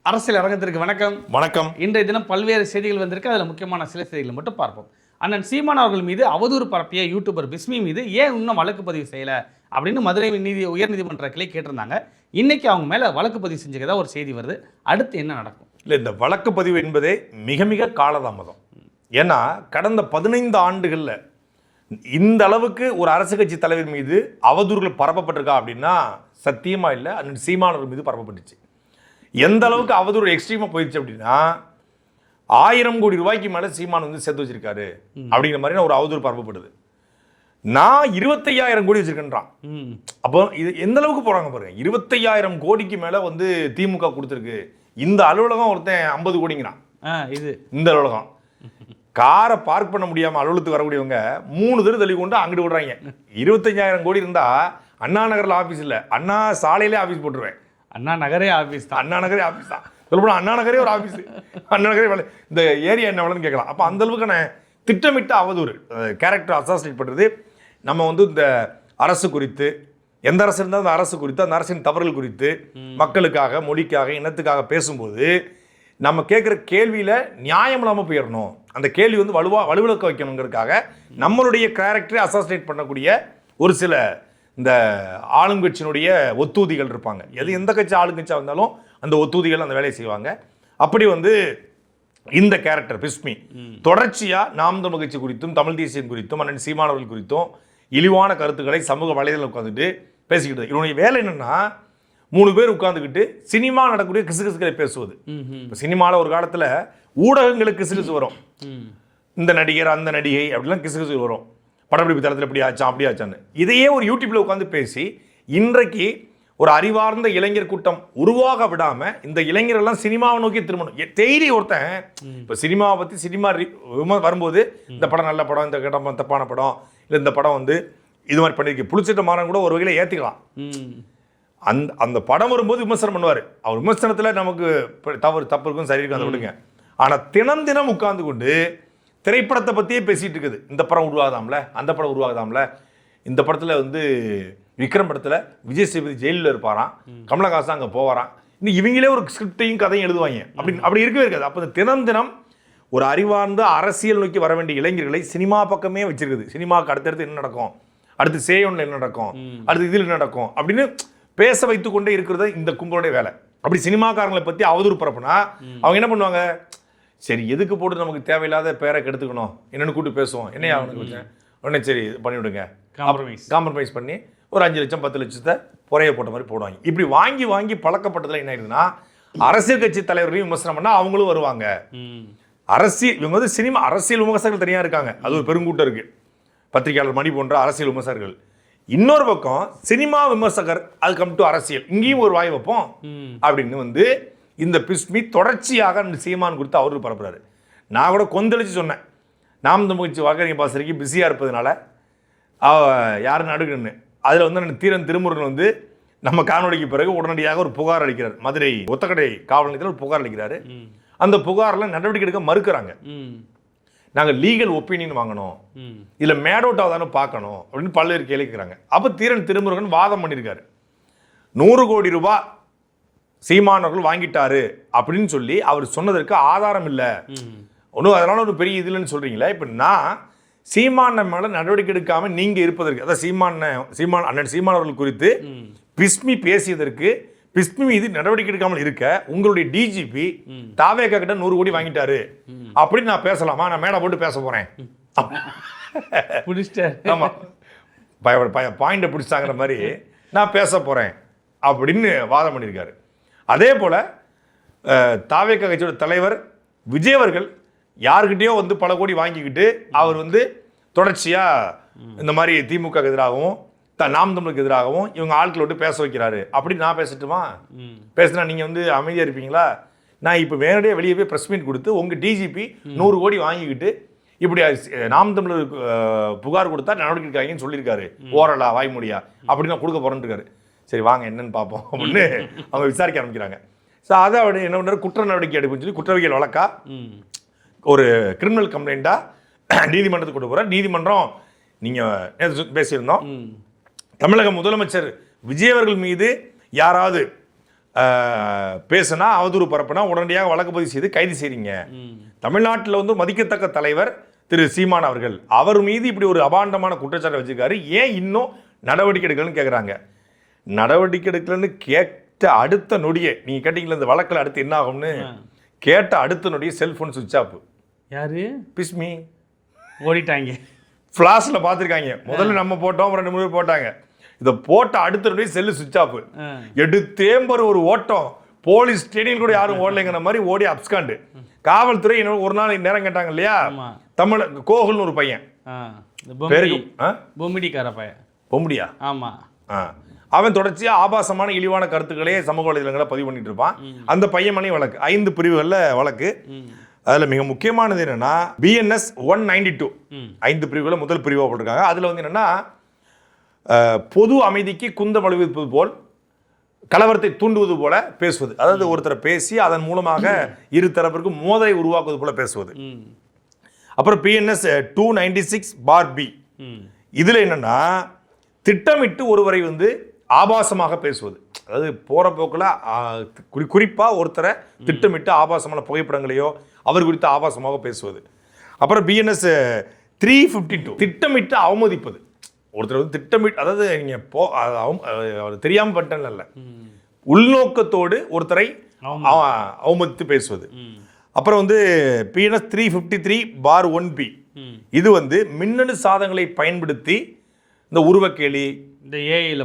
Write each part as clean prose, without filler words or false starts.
அரசியல் அரங்கத்திற்கு வணக்கம். வணக்கம். இன்றைய தினம் பல்வேறு செய்திகள் வந்திருக்கு. அதில் முக்கியமான சில செய்திகளை மட்டும் பார்ப்போம். அண்ணன் சீமான் அவர்கள் மீது அவதூறு பரப்பிய யூடியூபர் பிஸ்மி மீது ஏன் இன்னும் வழக்கு பதிவு செய்யலை அப்படின்னு மதுரை உயர்நீதிமன்ற கிளை கேட்டிருந்தாங்க. இன்னைக்கு அவங்க மேலே வழக்கு பதிவு செஞ்சதா ஒரு செய்தி வருது. அடுத்து என்ன நடக்கும்? இல்லை, இந்த வழக்கு பதிவு என்பதே மிக மிக காலதாமதம். ஏன்னா கடந்த 15 ஆண்டுகளில் இந்த அளவுக்கு ஒரு அரசு கட்சி தலைவர் மீது அவதூறுகள் பரப்பப்பட்டிருக்கா அப்படின்னா சத்தியமாக இல்லை. அண்ணன் சீமானவர் மீது பரப்பப்பட்டுச்சு. எந்த அளவுக்கு அவதூறு எக்ஸ்ட்ரீமாக போயிடுச்சு அப்படின்னா 1000 கோடி ரூபாய்க்கு மேலே சீமான் வந்து சேர்த்து வச்சிருக்காரு அப்படிங்கிற மாதிரி ஒரு அவதூறு பரப்பப்படுது. நான் 25,000 கோடி வச்சிருக்கேன்றான். அப்போ இது எந்த அளவுக்கு போறாங்க பாருங்க. 25,000 கோடிக்கு மேலே வந்து திமுக கொடுத்துருக்கு. இந்த அலுவலகம் ஒருத்தன் 50 கோடிங்கிறான். இது இந்த அலுவலகம் காரை பார்க் பண்ண முடியாமல் அலுவலகத்துக்கு வரக்கூடியவங்க 3 தெரு தள்ளி கொண்டு அங்கிட்டு விடுறாங்க. 25,000 கோடி இருந்தால் அண்ணா நகரில் ஆஃபீஸ் இல்லை, அண்ணா சாலையிலே ஆஃபீஸ் போட்டுருவேன். அண்ணா நகரே ஆஃபீஸ் தான். அண்ணா நகரே ஆஃபீஸ் தான். சொல்லப்போனால் அண்ணா நகரே ஒரு ஆஃபீஸ். அண்ணா நகரே வேலை. இந்த ஏரியா என்ன வேலைன்னு கேட்கலாம். அப்போ அந்த அளவுக்கான திட்டமிட்ட அவதூறு, கேரக்டர் அசாசினேட் பண்ணுறது. நம்ம வந்து இந்த அரசு குறித்து, எந்த அரசு இருந்தாலும் அந்த அரசு குறித்து, அந்த அரசின் தவறுகள் குறித்து மக்களுக்காக, மொழிக்காக, இனத்துக்காக பேசும்போது நம்ம கேட்குற கேள்வியில் நியாயம் இல்லாமல் போயிடணும். அந்த கேள்வி வந்து வலுவிழக்க வைக்கணுங்கிறதுக்காக நம்மளுடைய கேரக்டரை அசாசினேட் பண்ணக்கூடிய ஒரு சில இந்த ஆளுங்கட்சியினுடைய ஒத்தூதிகள் இருப்பாங்க. எந்த கட்சி ஆளுங்கட்சியாக வந்தாலும் அந்த ஒத்தூதிகள் அந்த வேலையை செய்வாங்க. அப்படி வந்து இந்த கேரக்டர் பிஸ்மி தொடர்ச்சியாக நாம் தமிழ் கட்சி குறித்தும் தமிழ் தேசியம் குறித்தும் அண்ணன் சீமானவர்கள் குறித்தும் இழிவான கருத்துக்களை சமூக வலைதளம் உட்காந்துட்டு பேசிக்கிட்டு. இவனுடைய வேலை என்னன்னா 3 பேர் உட்காந்துக்கிட்டு சினிமா நடக்கக்கூடிய கிசுகிசுகளை பேசுவது. இப்போ சினிமாவில் ஒரு காலத்தில் ஊடகங்களுக்கு கிசுகிசு வரும். இந்த நடிகர் அந்த நடிகை அப்படிலாம் கிசுகிசு வரும். படப்பிடிப்பு தளத்தில் இப்படி ஆச்சா அப்படி ஆச்சான்னு இதையே ஒரு யூடியூப்ல உட்காந்து பேசி இன்றைக்கு ஒரு அறிவார்ந்த இளைஞர் கூட்டம் உருவாக விடாமல் இந்த இளைஞர்கள்லாம் சினிமாவை நோக்கி திரும்பணும். டெய்லி ஒருத்தன் இப்போ சினிமாவை பற்றி சினிமா வரும்போது இந்த படம் நல்ல படம், இந்த படம் தப்பான படம், இல்லை இந்த படம் வந்து இது மாதிரி பண்ணியிருக்கு புளிச்சிட்ட மாறம் கூட ஒரு வகையில் ஏற்றிக்கலாம். அந்த படம் வரும்போது விமர்சனம் பண்ணுவார். அவர் விமர்சனத்தில் நமக்கு தப்பு இருக்கும், சரி இருக்கும், அதை விடுங்க. ஆனால் தினம் தினம் உட்கார்ந்து கொண்டு திரைப்படத்தை பற்றியே பேசிகிட்டு இருக்குது. இந்த படம் உருவாகுதாம்ல, அந்த படம் உருவாகுதாம்ல, இந்த படத்தில் வந்து விக்ரம் படத்தில் விஜய் சேதுபதி ஜெயிலில் இருப்பாராம், கமலஹாசன் அங்கே போவாராம். இன்னும் இவங்களே ஒரு ஸ்கிரிப்டையும் கதையும் எழுதுவாங்க. அப்படி இருக்கவே இருக்காது. அப்போ தினம் தினம் ஒரு அறிவார்ந்த அரசியல் நோக்கி வர வேண்டிய இளைஞர்களை சினிமா பக்கமே வச்சிருக்குது. சினிமாவுக்கு அடுத்தடுத்து என்ன நடக்கும், அடுத்து சேயோனில் என்ன நடக்கும், அடுத்து இதில் என்ன நடக்கும் அப்படின்னு பேச வைத்து கொண்டே இருக்கிறது இந்த கும்பலுடைய வேலை. அப்படி சினிமாக்காரங்களை பற்றி அவதூறு பரப்புனா அவங்க என்ன பண்ணுவாங்க, சரி எதுக்கு போட்டு நமக்கு தேவையில்லாத பேரை கெடுத்துக்கணும், என்னென்னு கூப்பிட்டு பேசுவோம், என்னையா அவனுக்கு வச்சேன் உடனே சரி பண்ணிவிடுங்க, காம்ப்ரமைஸ் பண்ணி ஒரு 5 லட்சம் 10 லட்சத்தை புறைய போட்ட மாதிரி போடுவாங்க. இப்படி வாங்கி வாங்கி பழக்கப்பட்டதில் என்ன ஆயிடுதுன்னா அரசியல் கட்சி தலைவர்களையும் விமர்சனம் பண்ணால் அவங்களும் வருவாங்க. அரசியல் இவங்க வந்து சினிமா அரசியல் விமர்சகர்கள் தனியாக இருக்காங்க, அது ஒரு பெருங்கூட்டம் இருக்குது. பத்திரிகையாளர் மணி போன்ற அரசியல் விமர்சகர்கள். இன்னொரு பக்கம் சினிமா விமர்சகர், அது கம் டு அரசியல், இங்கேயும் ஒரு வாய் வைப்போம் அப்படின்னு வந்து இந்த பிஸ்மி தொடர்ச்சியாக சீமான் கொடுத்து அவரு பரப்புறாரு. நான் கூட கொந்தளிச்சு சொன்னேன், நாம் தமிழ்ச்சி வழக்கறிஞர் பாசறைக்கு பிஸியாக இருப்பதுனால யாரும் நடுக்குன்னு. அதில் வந்து தீரன் திருமுருகன் வந்து நம்ம காணொலிக்கு பிறகு உடனடியாக ஒரு புகார் அளிக்கிறார். மதுரை ஒத்தக்கடை காவல் நிலையத்தில் ஒரு புகார் அளிக்கிறாரு. அந்த புகாரில் நடவடிக்கை எடுக்க மறுக்கிறாங்க. நாங்கள் லீகல் ஒப்பீனியன் வாங்கணும், இதில் மேடோட்டாக தானே பார்க்கணும் அப்படின்னு பல்வேறு கேள்விக்கிறாங்க. அப்போ தீரன் திருமுருகன் வாதம் பண்ணியிருக்காரு. 100 கோடி ரூபாய் சீமானவர்கள் வாங்கிட்டாரு அப்படின்னு சொல்லி அவர் சொன்னதற்கு ஆதாரம் இல்லை. ஒன்றும் அதனால ஒரு பெரிய இதுலன்னு சொல்றீங்களே. இப்போ நான் சீமான மேலே நடவடிக்கை எடுக்காமல் நீங்கள் இருப்பதற்கு, அதாவது அண்ணன் சீமானவர்கள் குறித்து பிஸ்மி பேசியதற்கு பிஸ்மி மீது நடவடிக்கை எடுக்காமல் இருக்க உங்களுடைய டிஜிபி தாவேகா கிட்ட 100 கோடி வாங்கிட்டாரு அப்படின்னு நான் பேசலாமா? நான் மேடை போட்டு பேச போறேன். ஆமா, பாயிண்ட பிடிச்சாங்கிற மாதிரி நான் பேச போறேன் அப்படின்னு வாதம் பண்ணியிருக்காரு. அதே போல தாவேகா கட்சியோட தலைவர் விஜய் அவர்கள் யாருக்கிட்டையோ வந்து பல கோடி வாங்கிக்கிட்டு அவர் வந்து தொடர்ச்சியா இந்த மாதிரி திமுக எதிராகவும் நாம் தமிழுக்கு எதிராகவும் இவங்க ஆட்களை விட்டு பேச வைக்கிறாரு. அப்படி நான் பேசட்டுமா? பேசினா நீங்க வந்து அமைதியா இருப்பீங்களா? நான் இப்போ வேறடியாக வெளியே போய் ப்ரெஸ் மீட் கொடுத்து உங்க டிஜிபி 100 கோடி வாங்கிக்கிட்டு இப்படி நாம் தமிழர் புகார் கொடுத்தா நடவடிக்கை எடுக்காங்கன்னு சொல்லியிருக்காரு, ஓரலா வாய் முடியா அப்படின்னு நான் கொடுக்க போறேன்னு இருக்காரு. சரி வாங்க என்னன்னு பார்ப்போம் அப்படின்னு அவங்க விசாரிக்க ஆரம்பிக்கிறாங்க. ஸோ அதை அவர் என்ன பண்ணுறாரு, குற்ற நடவடிக்கை எடுப்புன்னு சொல்லி குற்றவியல் வழக்கா ஒரு கிரிமினல் கம்ப்ளைண்ட்டாக நீதிமன்றத்துக்கு கொண்டு போகிறார். நீதிமன்றம் நீங்கள் பேசியிருந்தோம், தமிழக முதலமைச்சர் விஜய் அவர்கள் மீது யாராவது பேசுனா அவதூறு பரப்புனா உடனடியாக வழக்கு பதிவு செய்து கைது செய்றீங்க. தமிழ்நாட்டில் வந்து மதிக்கத்தக்க தலைவர் திரு சீமான் அவர்கள் அவர் மீது இப்படி ஒரு அபாண்டமான குற்றச்சாட்டை வச்சிருக்காரு, ஏன் இன்னும் நடவடிக்கை எடுக்கலன்னு கேட்குறாங்க. நடவடிக்கை எடுக்கலன்னு கேட்ட அடுத்த நொடியே நீங்கள் கேட்டீங்களா இந்த வழக்கில் அடுத்து என்ன ஆகும்னு, கேட்ட அடுத்த நொடியே செல்ஃபோன் சுவிட்ச் ஆஃப். யாரு? பிஸ்மி ஓடிட்டாங்க. ஃப்ளாஷில் பார்த்துருக்காங்க. முதல்ல நம்ம போட்டோம், 2 பேர் போட்டாங்க. இதை போட்ட அடுத்த நொடி செல்லு சுவிட்ச் ஆஃப். எடுத்தேம்பர் ஒரு ஓட்டம், போலீஸ் ஸ்டேடியம் கூட யாரும் ஓடலைங்கிற மாதிரி ஓடி அப்ஸ்காண்டு. காவல்துறை ஒரு நாள் நேரம் கேட்டாங்க இல்லையா, தமிழ் கோகுல்னு ஒரு பையன், பொம்மிடிக்கார பையன், பொம்மிடியா, ஆமா, அவன் தொடர்ச்சியா ஆபாசமான இழிவான கருத்துக்களே சமூக வலைதளங்களை பதிவு பண்ணிட்டு இருப்பான். அந்த பையன் மணி வழக்கு 5 பிரிவுகளில் வழக்கு. அதில் மிக முக்கியமானது என்னன்னா BNS 192 5 பிரிவுகளை முதல் பிரிவாக போட்டிருக்காங்க. அதில் வந்து என்னன்னா பொது அமைதிக்கு குந்தம் விளைவிப்பது போல் கலவரத்தை தூண்டுவது போல பேசுவது, அதாவது ஒருத்தரை பேசி அதன் மூலமாக இரு தரப்பிற்கு மோதலை உருவாக்குவது போல பேசுவது. அப்புறம் BNS 296/B இதுல என்னன்னா திட்டமிட்டு ஒருவரை வந்து ஆபாசமாக பேசுவது, அதாவது போற போக்கில் குறிப்பாக ஒருத்தரை திட்டமிட்டு ஆபாசமான புகைப்படங்களையோ அவர் குறித்து ஆபாசமாக பேசுவது. அப்புறம் BNS 352 திட்டமிட்டு அவமதிப்பது, ஒருத்தர் வந்து திட்டமிட்டு, அதாவது நீங்கள் தெரியாமல் பண்ணிட்டேன்ல, உள்நோக்கத்தோடு ஒருத்தரை அவமதித்து பேசுவது. அப்புறம் வந்து BNS 353/1B இது வந்து மின்னணு சாதனங்களை பயன்படுத்தி இந்த உருவக்கேலி, இந்த ஏஐல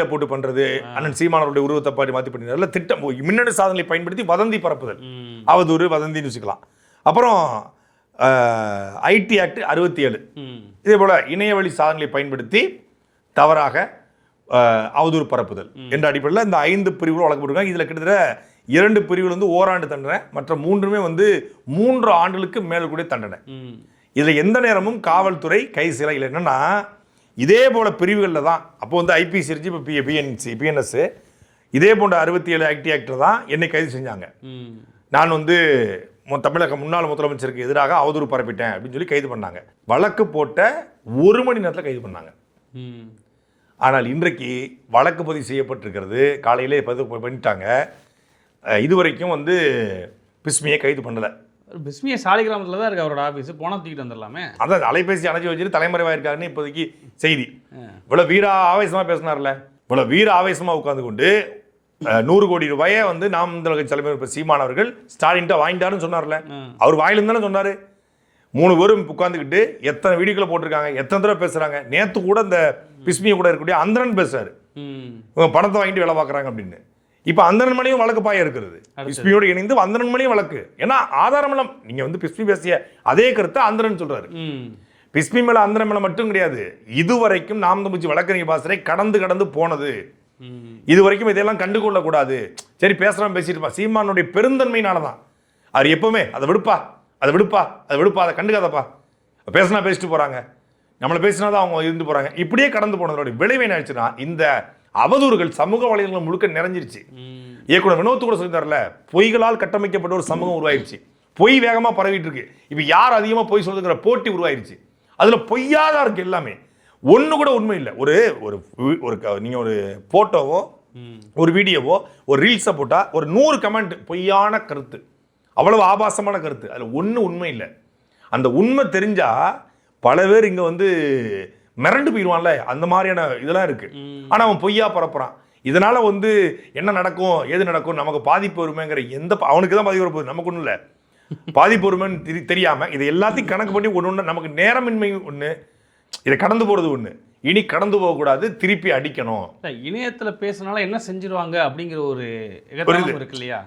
போட்டு பண்றது, அண்ணன் சீமானவருடைய உருவத்தை பாடி மாற்றி பண்ணினார்ல, திட்டம் மின்னணு சாதனங்களை பயன்படுத்தி வதந்தி பரப்புதல், அவதூறு வதந்தின்னு வச்சுக்கலாம். அப்புறம் IT ஆக்ட் 67 இதே போல இணையவழி சாதனங்களை பயன்படுத்தி தவறாக அவதூறு பரப்புதல் என்ற அடிப்படையில் இந்த 5 பிரிவுகள் வழங்கப்பட்டிருக்காங்க. இதில் கிட்டத்தட்ட 2 பிரிவுகள் வந்து ஓராண்டு தண்டனை, மற்ற 3மே வந்து 3 ஆண்டுகளுக்கு மேல் கூட தண்டனை. இதில் எந்த நேரமும் காவல்துறை கைது செய்யலை. என்னன்னா இதே போல பிரிவுகளில் தான் அப்போ வந்து IPC இருந்துச்சு, இப்போ BNS இதே போன்ற 67 IT ஆக்டில் தான் என்னை கைது செஞ்சாங்க. நான் வந்து தமிழக முன்னாள் முதலமைச்சருக்கு எதிராக அவதூறு பரப்பிட்டேன் அப்படின்னு சொல்லி கைது பண்ணாங்க. வழக்கு போட்ட 1 மணி நேரத்தில் கைது பண்ணாங்க. ஆனால் இன்றைக்கு வழக்கு பதிவு செய்யப்பட்டிருக்கிறது, காலையிலே பண்ணிட்டாங்க. இதுவரைக்கும் வந்து பிஸ்மியை கைது பண்ணலை. பிஸ்மியை சாலிகிராமத்தில் தான் இருக்கு அவரோட ஆஃபீஸ், போனால் தூக்கிட்டு வந்துடலாமே. அதான் அலைபேசி அணைச்சி வச்சுட்டு தலைமறைவாயிருக்காருன்னு இப்போதைக்கு செய்தி. இவ்வளோ வீரா ஆவேசமாக பேசினார்ல, இவ்வளோ வீர ஆவேசமாக உட்கார்ந்து கொண்டு 100 கோடி ரூபாயை வந்து நாம் இந்த தலைமை இப்போ சீமான் அவர்கள் ஸ்டாலின்ட்ட வாங்கிட்டாருன்னு சொன்னார்ல, அவர் வாயிலிருந்து தானே சொன்னார். 3 பேரும் உட்காந்துக்கிட்டு எத்தனை வீடியோக்களை போட்டிருக்காங்க, எத்தனை தடவை பேசுகிறாங்க. நேற்று கூட இந்த பிஸ்மியை கூட இருக்கக்கூடிய அந்தரன் பேசுறாரு, இவங்க பணத்தை வாங்கிட்டு வேலை பார்க்குறாங்க அப்படின்னு. இப்போ அந்தரன் மணியும் வழக்கு பாய இருக்கிறது, பிஸ்மியோடு இணைந்து அந்தரன் மணியும் வழக்கு. ஏன்னா ஆதாரமெல்லாம் நீங்கள் வந்து பிஸ்மி பேசிய அதே கருத்தை அந்தரன் சொல்கிறாரு. பிஸ்மி மேலே அந்தரன் மேலே மட்டும் கிடையாது, இதுவரைக்கும் நாம் தமிழ் வழக்கறிஞர் பாசறை கடந்து போனது. இது வரைக்கும் இதெல்லாம் கண்டுகொள்ளக்கூடாது, சரி பேசுகிறோம் பேசிட்டு சீமானுடைய பெருந்தன்மையினால தான். அவர் எப்பவுமே அதை விடுப்பா அதை கண்டுக்காதப்பா, பேசினா பேசிட்டு போகிறாங்க, நம்மளை பேசினா தான் அவங்க இருந்து போகிறாங்க, இப்படியே கடந்து போனதோட விளைவு என்ன ஆயிடுச்சுன்னா இந்த அவதூறுகள் சமூக வலைதளங்கள் முழுக்க நிறைஞ்சிருச்சு. இயக்குனர் வினோத் கூட சொல்லித்தார்ல, பொய்களால் கட்டமைக்கப்பட்ட ஒரு சமூகம் உருவாயிருச்சு, பொய் வேகமாக பரவிட்டு இருக்கு. இப்போ யார் அதிகமாக பொய் சொல்லுங்கிற போட்டி உருவாயிருச்சு. அதில் பொய்யாதான் இருக்கு எல்லாமே, ஒன்று கூட உண்மை இல்லை. ஒரு நீங்கள் ஒரு ஃபோட்டோவோ ஒரு வீடியோவோ ஒரு ரீல்ஸை போட்டால் ஒரு 100 கமெண்ட் பொய்யான கருத்து, அவ்வளவு ஆபாசமான கருத்து, அதில் ஒன்று உண்மை இல்லை. அந்த உண்மை தெரிஞ்சால் பல பேர் இங்கே வந்து மிரண்டு போயிடுவான்ல, அந்த மாதிரியான இதெல்லாம் இருக்குது. ஆனால் அவன் பொய்யா பரப்புறான். இதனால் வந்து என்ன நடக்கும் ஏது நடக்கும், நமக்கு பாதிப்பு வருமேங்கிற அவனுக்கு தான் பாதிப்பு வரப்போகுது, நமக்கு ஒன்றும் இல்லை. பாதிப்பு வருமேன்னு தெரியாமல் இதை எல்லாத்தையும் கணக்கு பண்ணி ஒன்று நமக்கு நேரமின்மை ஒன்று, இதை கடந்து போகிறது ஒன்று, இனி கடந்து போகக்கூடாது, திருப்பி அடிக்கணும். இணையத்தில் பேசினால என்ன செஞ்சிருவாங்க அப்படிங்கிற ஒரு இருக்கு இல்லையா.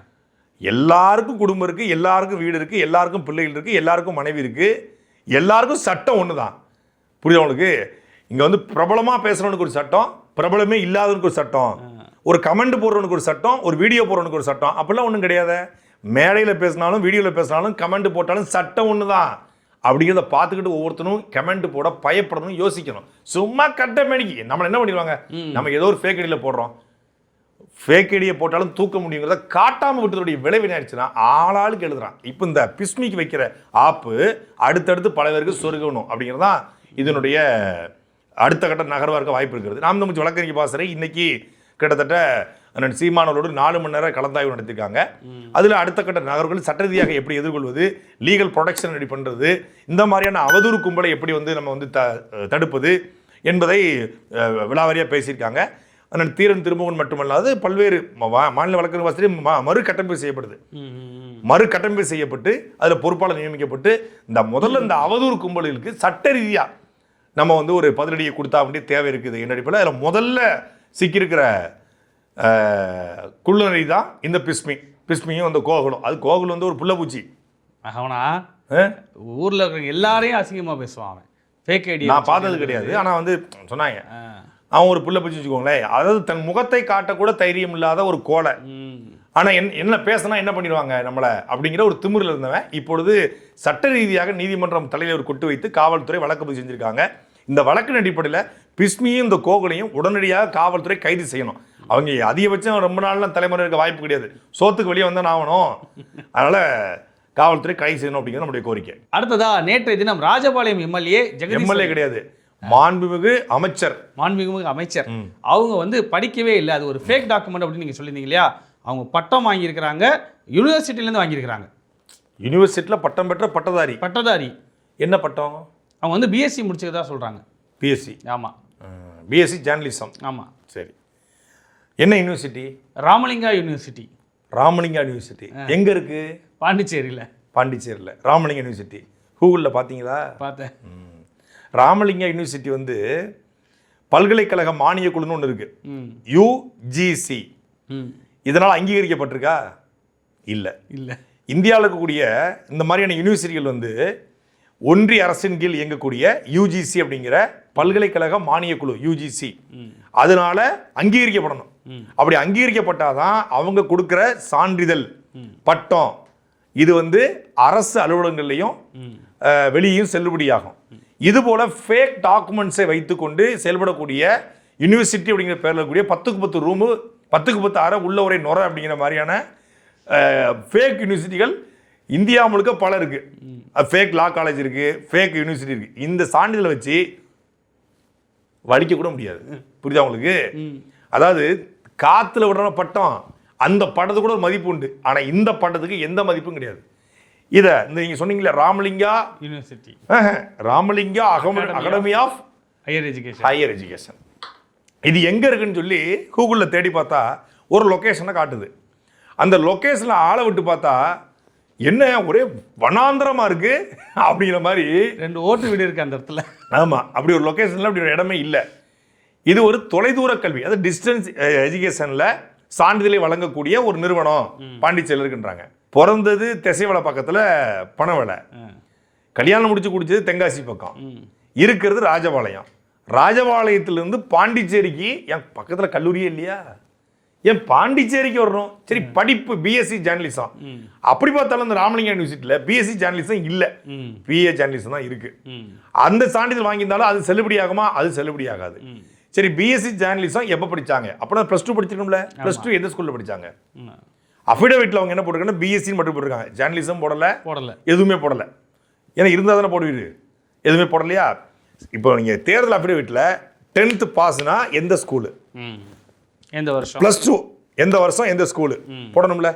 எல்லாருக்கும் குடும்பம் இருக்குது, எல்லாருக்கும் வீடு இருக்குது, எல்லாருக்கும் பிள்ளைகள் இருக்குது, எல்லாருக்கும் மனைவி இருக்குது, எல்லாருக்கும் சட்டம் ஒன்று தான். புரியுது உங்களுக்கு? இங்கே வந்து பிரபலமாக பேசுகிறவனுக்கு ஒரு சட்டம், பிரபலமே இல்லாதவனுக்கு ஒரு சட்டம், ஒரு கமெண்ட் போடுறவனுக்கு ஒரு சட்டம், ஒரு வீடியோ போடுறவனுக்கு ஒரு சட்டம், அப்படிலாம் ஒன்றும் கிடையாது. மேடையில் பேசினாலும் வீடியோவில் பேசினாலும் கமெண்ட் போட்டாலும் சட்டம் ஒன்று தான். அப்படிங்கிறத பார்த்துக்கிட்டு ஒவ்வொருத்தரும் கமெண்ட் போட பயப்படணும், யோசிக்கணும். சும்மா கட்ட மேனிக்கு நம்மளை என்ன பண்ணிடுவாங்க, நம்ம ஏதோ ஒரு ஃபேக் ஐடியில் போடுறோம், ஃபேக் ஐடியை போட்டாலும் தூக்க முடியுங்கிறத காட்டாமல் விட்டதுடைய விளைவு என்ன ஆயிடுச்சுன்னா ஆளாளுக்கு எழுதுறான். இப்போ இந்த பிஸ்மிக்கு வைக்கிற ஆப்பு அடுத்தடுத்து பல பேருக்கு சொருகணும் அப்படிங்கிறதான் இதனுடைய அடுத்த கட்ட நகர்வாக இருக்க வாய்ப்பு இருக்கிறது. நாம் தமிழ் வழக்கறிஞர் பாசறை இன்னைக்கு கிட்டத்தட்ட அண்ணன் சீமானோடு 4 மணி நேரம் கலந்தாய்வு நடத்திருக்காங்க. அதில் அடுத்த கட்ட நகர்வுகள் சட்ட ரீதியாக எப்படி எதிர்கொள்வது, லீகல் ப்ரொடெக்ஷன் ரெடி பண்ணுறது, இந்த மாதிரியான அவதூறு கும்பலை எப்படி வந்து நம்ம வந்து தடுப்பது என்பதை விலாவாரியாக பேசியிருக்காங்க. அண்ணன் தீரன் திருமுகன் மட்டுமல்லாது பல்வேறு மாநில வழக்கறிஞர் வசதி மறுகட்டமைப்பு செய்யப்படுது. மறுகட்டமைப்பு செய்யப்பட்டு அதில் பொறுப்பாளர் நியமிக்கப்பட்டு முதல்ல இந்த அவதூறு கும்பல்களுக்கு சட்ட ரீதியாக நம்ம வந்து ஒரு பதிலடியை கொடுத்தா வேண்டிய தேவை இருக்குது. என்ற அடிப்படையில் அதில் முதல்ல சிக்கியிருக்கிற குள்ளநரி தான் இந்த பிஸ்மியும் அந்த கோகுலம். அது கோகுலம் வந்து ஒரு புள்ளப்பூச்சி. அவனா ஊரில் இருக்கிற எல்லாரையும் அசிங்கமாக பேசுவான் அவன். ஃபேக் ஐடி நான் பார்த்தது கிடையாது. ஆனால் வந்து சொன்னாங்க அவன் ஒரு புள்ளப்பூச்சி வச்சுக்கோங்களேன். அதாவது தன் முகத்தை காட்டக்கூட தைரியம் இல்லாத ஒரு கோலை. ஆனால் என்ன பேசினா என்ன பண்ணிடுவாங்க நம்மளை அப்படிங்கிற ஒரு திமிரில் இருந்தவன் இப்பொழுது சட்ட ரீதியாக நீதிமன்றம் தலையில் ஒரு கொட்டு வைத்து காவல்துறை வழக்கு பதிவு செஞ்சுருக்காங்க. இந்த வழக்கின் அடிப்படையில் பிஸ்மியும் இந்த கோகுலையும் உடனடியாக காவல்துறை கைது செய்யணும். அவங்க அதிகபட்சம் ரொம்ப நாள்லாம் தலைமுறை இருக்க வாய்ப்பு கிடையாது. சோத்துக்கு வெளியே வந்தால் ஆகணும். அதனால் காவல்துறை கைது செய்யணும் அப்படிங்கிறது நம்முடைய கோரிக்கை. அடுத்ததா நேற்றைய தினம் ராஜபாளையம் எம்எல்ஏ கிடையாது, மாண்புமிகு அமைச்சர் அவங்க வந்து படிக்கவே இல்லை, அது ஒரு ஃபேக் டாக்குமெண்ட் அப்படின்னு நீங்கள் சொல்லியிருந்தீங்க இல்லையா. அவங்க பட்டம் வாங்கியிருக்கிறாங்க, யூனிவர்சிட்டிலேருந்து வாங்கியிருக்கிறாங்க. யூனிவர்சிட்டியில் பட்டம் பெற்ற பட்டதாரி. என்ன பட்டம்? அவங்க வந்து பிஎஸ்சி முடிச்சதா சொல்கிறாங்க. பிஎஸ்சி? ஆமாம், பிஎஸ்சி ஜேர்னலிசம். ஆமாம். சரி, என்ன யூனிவர்சிட்டி? ராமலிங்கா யூனிவர்சிட்டி. எங்கே இருக்குது? பாண்டிச்சேரியில். ராமலிங்கா யூனிவர்சிட்டி கூகுளில் பார்த்தீங்களா? பார்த்தேன். ராமலிங்கா யூனிவர்சிட்டி வந்து பல்கலைக்கழக மானிய குழுன்னு ஒன்று இருக்கு, யுஜிசி. இதனால் அங்கீகரிக்கப்பட்டிருக்கா? இல்லை. இந்தியாவில் இருக்கக்கூடிய இந்த மாதிரியான யூனிவர்சிட்டிகள் வந்து ஒன்றிய அரசின் கீழ் இயங்கக்கூடிய யுஜிசி அப்படிங்கிற பல்கலைக்கழக மானிய குழு, யுஜிசி. அதனால அங்கீகரிக்கப்படணும். அப்படி அங்கீகரிக்கப்பட்டாதான் அவங்க கொடுக்குற சான்றிதழ், பட்டம் இது வந்து அரசு அலுவலகங்கள்லையும் வெளியும் செல்லுபடியாகும். இதுபோல ஃபேக் டாக்குமெண்ட்ஸை வைத்துக்கொண்டு செயல்படக்கூடிய யூனிவர்சிட்டி அப்படிங்கிற பேரில் இருக்கக்கூடிய 10க்கு 10 ரூமு, 10க்கு 10 அறை, உள்ள ஒரே நுரை அப்படிங்கிற மாதிரியான ஃபேக் யூனிவர்சிட்டிகள் இந்தியா முழுக்க பல இருக்கு. ஃபேக் லா காலேஜ் இருக்கு, ஃபேக் யூனிவர்சிட்டி இருக்கு. இந்த சான்றிதழை வச்சு வலிக்க கூட முடியாது. புரியுதா உங்களுக்கு? அதாவது காத்துல விடுற பட்டம், அந்த பட்டத்துக்கு கூட ஒரு மதிப்பு உண்டு. ஆனால் இந்த பட்டத்துக்கு எந்த மதிப்பும் கிடையாது. இதை இந்த நீங்கள் சொன்னீங்களே Ramalinga university, Ramalinga academy of higher education, இது எங்கே இருக்குன்னு சொல்லி கூகுளில் தேடி பார்த்தா ஒரு லொக்கேஷனை காட்டுது. அந்த லொக்கேஷனில் ஆளை விட்டு பார்த்தா என்ன ஒரே வனாந்திரமாக இருக்குது அப்படிங்கிற மாதிரி. 2 ஓட்டு வீடு இருக்குது அந்த இடத்துல. ஆமாம், அப்படி ஒரு லொக்கேஷனில் அப்படி ஒரு இடமே இல்லை. இது ஒரு தொலைதூர கல்வி, அதாவது டிஸ்டன்ஸ் எஜுகேஷனில் சான்றிதழை வழங்கக்கூடிய ஒரு நிறுவனம் பாண்டிச்சேரியில் இருக்குன்றாங்க. பிறந்தது திசைவளை பக்கத்தில் பனவளை, கல்யாணம் முடிச்சு குடிச்சது தென்காசி பக்கம், இருக்கிறது ராஜபாளையம். ராஜபாளையத்திலிருந்து பாண்டிச்சேரிக்கு என் பக்கத்தில் கல்லூரியே இல்லையா? ஏன் பாண்டிச்சேரிக்கு வரணும்? சரி, படிப்பு பிஎஸ்சி ஜேர்னலிசம். அப்படி பார்த்தாலும் இந்த ராமலிங்கா யூனிவர்சிட்டியில் பிஎஸ்சி ஜேர்னலிசம் இல்லை, பிஏ ஜேர்னலிசம் தான் இருக்கு. அந்த சான்றிதழ் வாங்கியிருந்தாலும் அது செல்லுபடி ஆகுமா? அது செல்லுபடி ஆகாது. சரி, பிஎஸ்சி ஜேர்னலிசம் எப்போ படித்தாங்க? அப்படின்னா +2 படிச்சிருக்கணும்ல. +2 எந்த ஸ்கூலில் படித்தாங்க? அஃபிடவிட்டில் அவங்க என்ன போட்டிருக்காங்கன்னா பிஎஸ்சின்னு மட்டும் போட்டிருக்காங்க, ஜேர்னலிசம் போடலை, எதுவுமே போடலை. ஏன்னா இருந்தால் தானே போடுவீரு, எதுவுமே போடலையா? இப்போ நீங்கள் தேர்தல் அஃபிடவிட்டில் 10th பாஸ்னா எந்த ஸ்கூலு, எந்த வருஷம், +2 எந்த வருஷம், எந்த ஸ்கூலு போடணும்ல.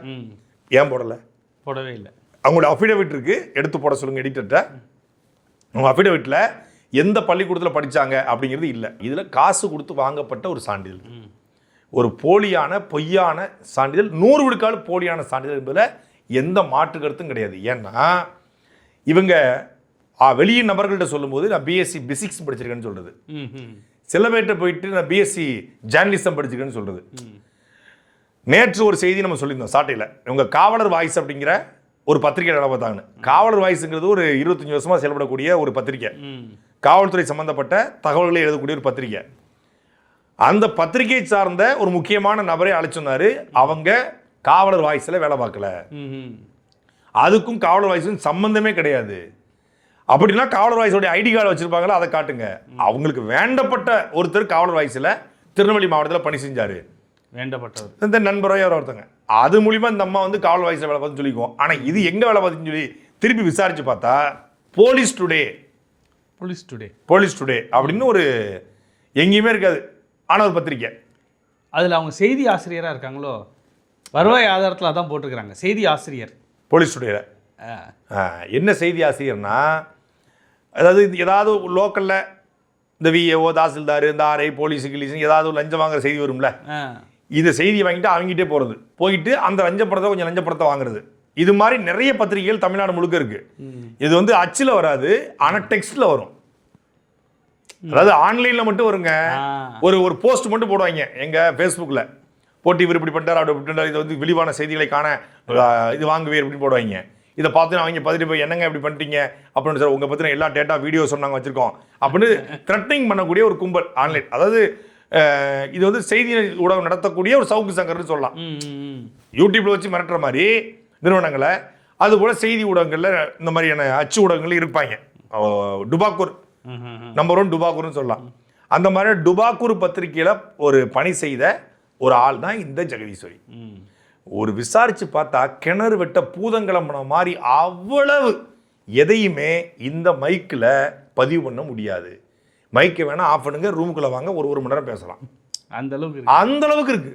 ஏன் போடவே இல்லை. அவங்களோட அஃபிடவிட் இருக்கு, எடுத்து போட சொல்லுங்க எடிட்டர்கிட்ட. அவங்க அஃபிடவிட்டில் எந்த பள்ளிக்கூடத்தில் படித்தாங்க அப்படிங்கிறது இல்லை. இதில் காசு கொடுத்து வாங்கப்பட்ட ஒரு சான்றிதழ், ஒரு போலியான பொய்யான சான்றிதழ், 100 விழுக்காடு போலியான சான்றிதழ் என்பதில் எந்த மாற்று கருத்தும் கிடையாது. ஏன்னா இவங்க வெளியின் நபர்கள்ட்ட சொல்லும்போது நான் பிஎஸ்சி பிசிக்ஸ் படிச்சிருக்கேன்னு சொல்றது, சில பேர்கிட்ட போயிட்டு நான் பிஎஸ்சி ஜேர்னலிசம் படிச்சிருக்கேன்னு சொல்றது. நேற்று ஒரு செய்தி நம்ம சொல்லியிருந்தோம் சாட்டையில், இவங்க காவலர் வாய்ஸ் அப்படிங்கிற ஒரு பத்திரிகை வேலை பார்த்தாங்கன்னு. காவலர் வாய்ஸுங்கிறது ஒரு 25 வருஷமாக செயல்படக்கூடிய ஒரு பத்திரிகை, காவல்துறை சம்பந்தப்பட்ட தகவல்களை எழுதக்கூடிய ஒரு பத்திரிகை. அந்த பத்திரிகை சார்ந்த ஒரு முக்கியமான நபரை அழைச்சொன்னாரு, அவங்க காவலர் வாய்ஸில் வேலை பார்க்கல, அதுக்கும் காவலர் வாய்ஸுக்கும் சம்பந்தமே கிடையாது. அப்படின்னா காவலர் வாய்ஸோடைய ஐடி கார்டு வச்சிருப்பாங்களா, அதை காட்டுங்க. அவங்களுக்கு வேண்டப்பட்ட ஒருத்தர் காவலர் வாய்ஸில் திருநெல்வேலி மாவட்டத்தில் பணி செஞ்சாரு, வேண்டப்பட்டவர் இந்த நண்பரோ யாரோ ஒருத்தங்க. அது மூலியமா இந்த அம்மா வந்து காவலர் வாய்ஸில் வேலை பார்த்து சொல்லிக்குவோம். ஆனால் இது எங்கே வேலை பார்த்துன்னு சொல்லி திருப்பி விசாரிச்சு பார்த்தா போலீஸ் டுடே அப்படின்னு ஒரு எங்கேயுமே இருக்காது, ஆனால் ஒரு பத்திரிக்கை. அதில் அவங்க செய்தி ஆசிரியராக இருக்காங்களோ, வருவாய் ஆதாரத்தில் அதான் போட்டிருக்கிறாங்க, செய்தி ஆசிரியர். போலீஸ் ஸ்டூடியோவில் என்ன செய்தி ஆசிரியர்னா, அதாவது ஏதாவது லோக்கலில் இந்த விஏஓ, தாசில்தார், இந்த ஆர்ஐ, போலீஸு கிளீஸு ஏதாவது லஞ்சம் வாங்குற செய்தி வரும்ல, இந்த செய்தியை வாங்கிட்டு அவங்ககிட்டே போகிறது, போயிட்டு அந்த லஞ்சப்படத்தை கொஞ்சம் லஞ்சப்படத்தை வாங்குறது. இது மாதிரி நிறைய பத்திரிகைகள் தமிழ்நாடு முழுக்க இருக்கு. இது வந்து அச்சில் வராது, ஆனால் டெக்ஸ்டில் வரும். அதாவது ஆன்லைனில் மட்டும் வருங்க. ஒரு போஸ்ட் மட்டும் போடுவாங்க எங்கள் ஃபேஸ்புக்கில், போட்டி இவர் இப்படி பண்ணிட்டார் அப்படி பண்ணிட்டார், இது வந்து விரிவான செய்திகளை காண இது வாங்குவே அப்படின்னு போடுவாங்க. இதை பார்த்து அவங்க பார்த்துட்டு போய் என்னங்க இப்படி பண்ணிட்டீங்க அப்படின்னு சார், உங்கள் பற்றின எல்லா டேட்டா வீடியோஸ் நாங்கள் வச்சுருக்கோம் அப்படின்னு த்ரெட்னிங் பண்ணக்கூடிய ஒரு கும்பல் ஆன்லைன். அதாவது இது வந்து செய்தி ஊடகம் நடத்தக்கூடிய ஒரு சவுக்கு சங்கர்னு சொல்லலாம். யூடியூப்ல வச்சு மிரட்டுற மாதிரி நிறுவனங்களை, அதுபோல் செய்தி ஊடகங்களில் இந்த மாதிரியான அச்சு ஊடகங்கள் இருப்பாங்க. டுபாக்கூர் நம்பர் 1 டுபாக்கூர்னு சொல்லலாம். அந்த மாதிரி டுபாக்கூர் பத்திரிகையில் ஒரு பணி செய்த ஒரு ஆள் தான் இந்த ஜெகதீஸ்வரி. ஒரு விசாரிச்சு பார்த்தா கிணறு வெட்ட பூதங்கிளம்பின மாதிரி அவ்வளவு எதையுமே இந்த மைக்கில் பதிவு பண்ண முடியாது. மைக்கை வேணா ஆஃப் பண்ணுங்க, ரூமுக்குள்ள வாங்க, ஒரு மணி நேரம் பேசலாம். அந்த அளவுக்கு இருக்கு.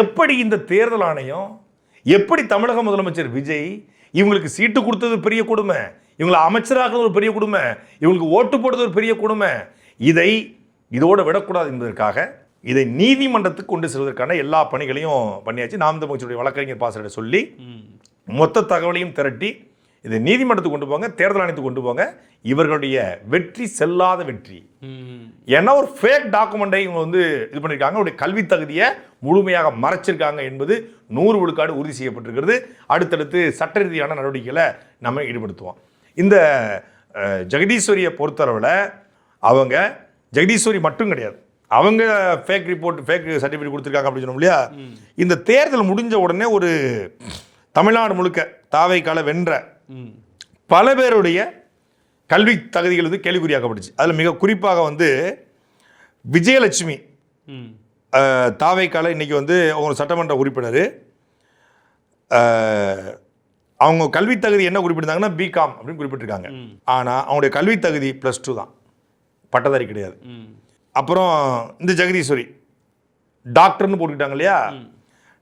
எப்படி இந்த தேர்தல் ஆணையம், எப்படி தமிழக முதலமைச்சர் விஜய் இவங்களுக்கு சீட்டு கொடுத்தது பெரிய கொடுமை, இவங்களை அமைச்சராக ஒரு பெரிய கொடுமை, இவங்களுக்கு ஓட்டு போடுறது ஒரு பெரிய கொடுமை, இதோட விடக்கூடாது என்பதற்காக இதை நீதிமன்றத்துக்கு கொண்டு செல்வதற்கான எல்லா பணிகளையும் பண்ணியாச்சு. நாம் தமிழ் கட்சியுடைய வழக்கறிஞர் பாசறை சொல்லி மொத்த தகவலையும் திரட்டி இதை நீதிமன்றத்துக்கு கொண்டு போங்க, தேர்தல் ஆணையத்துக்கு கொண்டு போங்க. இவர்களுடைய வெற்றி செல்லாத வெற்றி. ஏன்னா ஒரு ஃபேக் டாக்குமெண்டை இவங்க வந்து இது பண்ணியிருக்காங்க, அவருடைய கல்வி தகுதியை முழுமையாக மறைச்சிருக்காங்க என்பது 100 விழுக்காடு உறுதி செய்யப்பட்டிருக்கிறது. அடுத்தடுத்து சட்ட ரீதியான நடவடிக்கைகளை நம்ம ஈடுபடுத்துவோம். இந்த ஜெகதீஸ்வரியை பொறுத்தளவில் அவங்க ஜெகதீஸ்வரி மட்டும் கிடையாது, அவங்க ஃபேக் ரிப்போர்ட் ஃபேக் சர்டிஃபிகேட் கொடுத்துருக்காங்க அப்படின்னு சொன்னோம் இல்லையா. இந்த தேர்தல் முடிஞ்ச உடனே ஒரு தமிழ்நாடு முழுக்க தாவைக்கால வென்ற பல பேருடைய கல்வி தகுதிகள் வந்து கேள்விக்குறியாக்கப்பட்டுச்சு. அதில் மிக குறிப்பாக வந்து விஜயலட்சுமி தாவைக்கால இன்னைக்கு வந்து அவங்க சட்டமன்ற உறுப்பினர். அவங்க கல்வி தகுதி என்ன குறிப்பிட்டிருந்தாங்கன்னா பிகாம் அப்படின்னு குறிப்பிட்டிருக்காங்க. ஆனால் அவங்களுடைய கல்வி தகுதி +2 தான், பட்டதாரி கிடையாது. அப்புறம் இந்த ஜெகதீஸ்வரி டாக்டர்னு போட்டுக்கிட்டாங்க இல்லையா.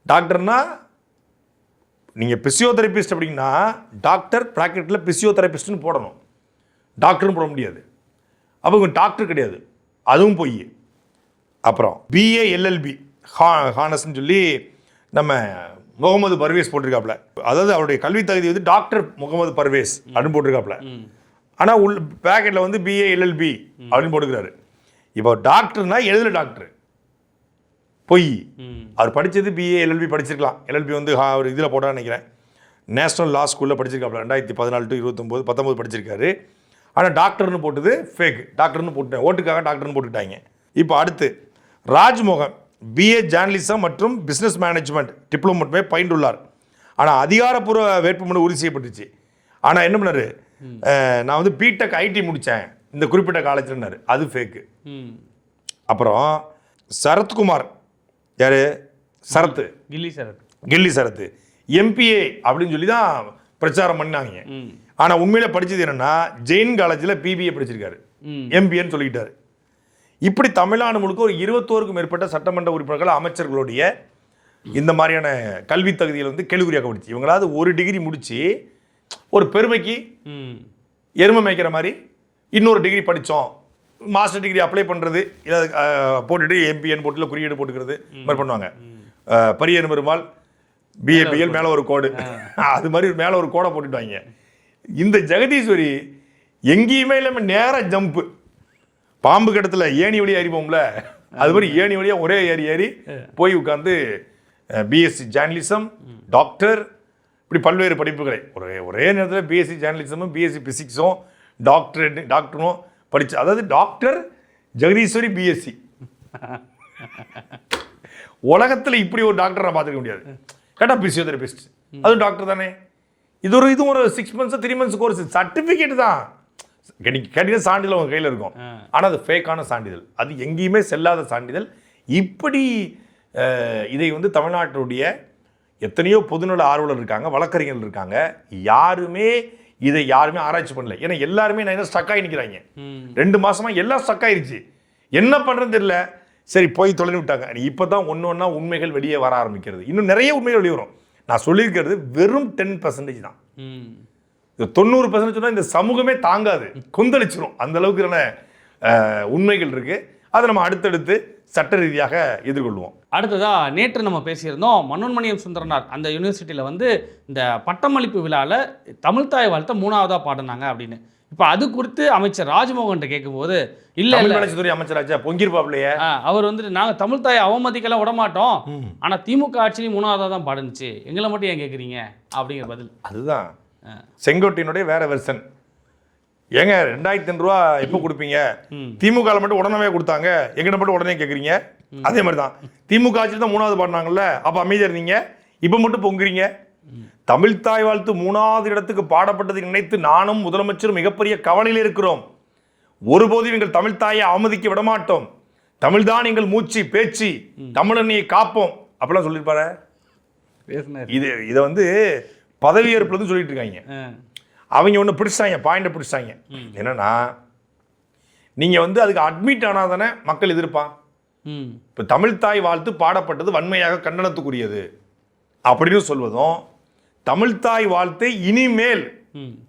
டாக்டர்னா நீங்கள் பிசியோதெரபிஸ்ட் அப்படின்னா டாக்டர் ப்ராக்கெட்டில் பிசியோதெரபிஸ்ட்னு போடணும், டாக்டர்னு போட முடியாது. அப்போ இவங்க டாக்டர் கிடையாது, அதுவும் போய். அப்புறம் BA LLB ஹானஸ்ன்னு சொல்லி நம்ம முகமது பர்வேஸ் போட்டிருக்காப்புல. அதாவது அவருடைய கல்வி தகுதி வந்து டாக்டர் முகமது பர்வேஸ் அப்படின்னு போட்டிருக்காப்புல. ஆனால் பேக்கெட்டில் வந்து BA LLB அப்படின்னு போட்டுக்கிறாரு. இப்போ டாக்டர்னா எழுதல டாக்டர் பொய். அவர் படித்தது BA LLB படிச்சிருக்கலாம். LLB வந்து ஒரு இதில் போட்டால் நினைக்கிறேன், நேஷனல் லா ஸ்கூலில் படிச்சிருக்காப்புல. 2014 to 19 படிச்சிருக்காரு. ஆனால் டாக்டர்னு போட்டது ஃபேக். டாக்டர்னு போட்டு ஓட்டுக்காக டாக்டர்னு போட்டுக்கிட்டாங்க. இப்போ அடுத்து ராஜ்மோகன் BA ஜேர்னலிசம் மற்றும் பிஸ்னஸ் மேனேஜ்மெண்ட் டிப்ளமோ மட்டுமே பயின்றுள்ளார். ஆனால் அதிகாரப்பூர்வ வேட்புமனு உறுதி செய்யப்பட்டுச்சு. ஆனால் என்ன பண்ணாரு, நான் வந்து பிடெக் IT முடித்தேன் இந்த குறிப்பிட்ட காலேஜ்லன்னாரு, அது ஃபேக்கு. அப்புறம் சரத்குமார், யாரு சரத், கில்லி சரத் MPA அப்படின்னு சொல்லி தான் பிரச்சாரம் பண்ணாங்க. ஆனால் உண்மையில படித்தது என்னன்னா ஜெயின் காலேஜில் PBA படிச்சிருக்காரு, MBAன்னு சொல்லிக்கிட்டாரு. இப்படி தமிழ்நாடு முழுக்க ஒரு 21க்கும் மேற்பட்ட சட்டமன்ற உறுப்பினர்கள் அமைச்சர்களுடைய இந்த மாதிரியான கல்வி தகுதியில் வந்து கேள்விக்குறியாக்கப்பட்டுச்சு. இவங்களாவது ஒரு டிகிரி முடிச்சு ஒரு பெருமைக்கு எருமை மேய்க்கிற மாதிரி இன்னொரு டிகிரி படித்தோம், மாஸ்டர் டிகிரி அப்ளை பண்ணுறது, இல்லை போட்டுட்டு MPN போட்டுல குறியீடு போட்டுக்கிறது மாதிரி பண்ணுவாங்க. பரியன் பெருமாள் BABL மேலே ஒரு கோடு, அது மாதிரி மேலே ஒரு கோடை போட்டுட்டாங்க. இந்த ஜெகதீஸ்வரி எங்கேயுமே இல்லாமல் நேராக ஜம்ப்பு, பாம்பு கடத்தில் ஏணி வழியாக அறிவோம்ல, அது மாதிரி ஏணி வழியாக ஒரே ஏறி போய் உட்காந்து BSc ஜேர்னலிசம், டாக்டர், இப்படி பல்வேறு படிப்புகளை ஒரே நேரத்தில் BSc ஜேர்னலிசமும் BSc பிசிக்ஸும் டாக்டரும் படிச்சு. அதாவது டாக்டர் ஜெகதீஸ்வரி BSc. உலகத்தில் இப்படி ஒரு டாக்டர் நான் பார்த்துக்க முடியாது. கேட்டால் பிசியோதெரபிஸ்ட், அதுவும் டாக்டர் தானே. இதுவும் ஒரு 6 months 3 months கோர்ஸ், சர்டிஃபிகேட் தான். கேட்டீங்கன்னா சான்றிதழ் உங்கள் கையில் இருக்கும், ஆனால் அது ஃபேக்கான சான்றிதழ், அது எங்கேயுமே செல்லாத சான்றிதழ். இப்படி இதை வந்து தமிழ்நாட்டுடைய எத்தனையோ பொதுநல ஆர்வலர் இருக்காங்க, வழக்கறிஞர்கள் இருக்காங்க, யாருமே ஆராய்ச்சி பண்ணல. ஏன்னா எல்லாருமே நான் ஸ்டக் ஆகி நிற்கிறாங்க. 2 மாசமா எல்லாம் ஸ்டக் ஆயிடுச்சு. என்ன பண்ணுறது தெரியல. சரி போய் தொலைன்னு விட்டாங்க. இப்போ தான் ஒன்று ஒன்றா உண்மைகள் வெளியே வர ஆரம்பிக்கிறது. இன்னும் நிறைய உண்மைகள் வெளியே வரும். நான் சொல்லியிருக்கிறது வெறும் 10% தான். 90% சொன்னால் இந்த சமூகமே தாங்காது, கொந்தளிச்சிடும். அந்த அளவுக்கு உண்மைகள் இருக்கு. அதை நம்ம அடுத்தடுத்து சட்ட ரீதியாக எதிர்கொள்வோம். அடுத்ததா நேற்று நம்ம பேசியிருந்தோம், மனோன்மணியம் சுந்தரனார் அந்த யூனிவர்சிட்டியில் வந்து இந்த பட்டமளிப்பு விழாவில் தமிழ்த்தாய் வாழ்த்தை 3ஆவதாக பாடினாங்க அப்படின்னு. இப்போ அது குறித்து அமைச்சர் ராஜ்மோகன் கேட்கும்போது இல்லை வளர்ச்சித்துறை அமைச்சராச்சா பொங்கிருப்பாப்லையே, அவர் வந்துட்டு நாங்கள் தமிழ்த்தாயை அவமதிக்கலாம் விட மாட்டோம், ஆனால் திமுக ஆட்சியிலையும் 3ஆவதாக தான் பாடுனுச்சு, எங்களை மட்டும் ஏன் கேட்குறீங்க அப்படிங்கிற பதில். அதுதான் செங்கோட்டையினுடைய வேற வெர்சன். ஏங்க 2000 ரூபா எப்போ கொடுப்பீங்க? திமுக மட்டும் உடனே கொடுத்தாங்க, எங்கிட்ட மட்டும் உடனே கேட்குறீங்க. அதே மாதிரி தான் திமுக ஆட்சியில் தான் 3ஆவது பாடினாங்கல்ல, அப்போ அமைதியாக இருந்தீங்க, இப்போ மட்டும் பொங்குறீங்க. தமிழ்த்தாய் வாழ்த்து 3ஆவது இடத்துக்கு பாடப்பட்டதை நினைத்து நானும் முதலமைச்சரும் மிகப்பெரிய கவலையில் இருக்கிறோம். ஒருபோதும் எங்கள் தமிழ்த்தாயை அவமதிக்க விடமாட்டோம். தமிழ்தான் எங்கள் மூச்சு பேச்சு, தமிழனையை காப்போம் அப்படிலாம் சொல்லியிருப்பாரு. இதை வந்து பதவியேற்பு சொல்லிட்டு இருக்காங்க. அவங்க ஒன்று பிடிச்சாங்க, பாயிண்டை பிடிச்சாங்க. என்னன்னா நீங்கள் வந்து அதுக்கு அட்மிட் ஆனால் தானே மக்கள் எதிர்ப்பான். இப்போ தமிழ்த்தாய் வாழ்த்து பாடப்பட்டது வன்மையாக கண்டனத்துக்குரியது அப்படின்னு சொல்வதும், தமிழ்த்தாய் வாழ்த்தை இனிமேல்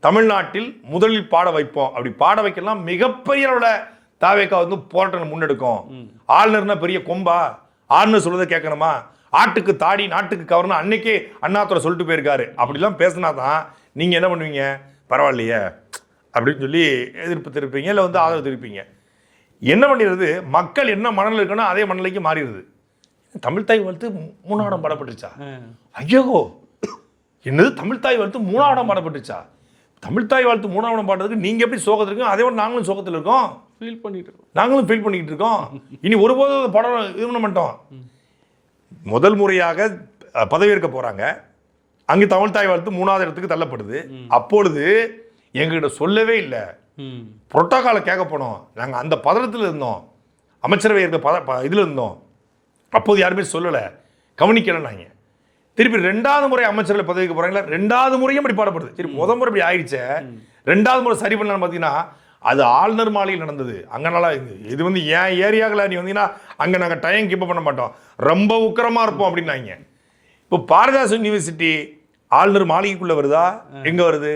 தமிழ்நாட்டில் முதலில் பாட வைப்போம், அப்படி பாட வைக்கலாம் மிகப்பெரிய அளவில் தாவேக்கா வந்து போராட்டம் முன்னெடுக்கும். ஆளுநர்னா பெரிய கொம்பா, ஆளுநர் சொல்றதை கேட்கணுமா, ஆட்டுக்கு தாடி நாட்டுக்கு கவர்னு அன்னைக்கே அண்ணாதுரை சொல்லிட்டு போயிருக்காரு. அப்படிலாம் பேசினா தான் நீங்கள் என்ன பண்ணுவீங்க, பரவாயில்லையே அப்படின்னு சொல்லி எதிர்ப்பு தெரிவிப்பீங்க, இல்லை வந்து ஆதரவு தெரிவிப்பீங்க. என்ன பண்ணிடுறது, மக்கள் என்ன மனநிலை இருக்கணும் அதே மனநிலைக்கு மாறிடுது. தமிழ்த்தாய் வாழ்த்து 3ஆம் பாடப்பட்டுச்சா, ஐயோ என்னது தமிழ்த்தாய் வாழ்த்து 3ஆம் பாடப்பட்டுச்சா, தமிழ்த்தாய் வாழ்த்து 3ஆம் பாடுறதுக்கு நீங்கள் எப்படி சோகத்தில் இருக்கோம் அதே மாதிரி நாங்களும் சோகத்தில் இருக்கோம், நாங்களும் ஃபீல் பண்ணிக்கிட்டு இருக்கோம். இனி ஒருபோதும் படம் இது பண்ண மாட்டோம். முதல் முறையாக பதவியேற்க போகிறாங்க, அங்கே தமிழ்த்தாய் வாழ்த்து 3ஆவது இடத்துக்கு தள்ளப்படுது. அப்பொழுது எங்ககிட்ட சொல்லவே இல்லை, புரோட்டோகாலை கேட்க போனோம், நாங்கள் அந்த பதனத்தில் இருந்தோம், அமைச்சரவை இருக்க இதில் இருந்தோம், அப்போது யாருமே சொல்லலை, கவனிக்கலைன்னாங்க. திருப்பி 2வது முறை அமைச்சர்கள் பதவிக்கு போகிறாங்களா, 2வது முறையும் இப்படி பாடப்படுது. சரி முதல் முறை இப்படி ஆயிடுச்சு, 2வது முறை சரி பண்ணலான்னு பார்த்தீங்கன்னா அது ஆளுநர் மாளிகையில் நடந்தது. அங்கே நல்லா இது வந்து ஏன் ஏரியாவில் நீ வந்தீங்கன்னா அங்கே நாங்கள் டைம் கீப் பண்ண மாட்டோம், ரொம்ப உக்கிரமாக இருப்போம் அப்படின்னாங்க. இப்போ பாரதிதாசன் யூனிவர்சிட்டி ஆளுநர் மாளிகைக்குள்ளே வருதா, எங்கே வருது?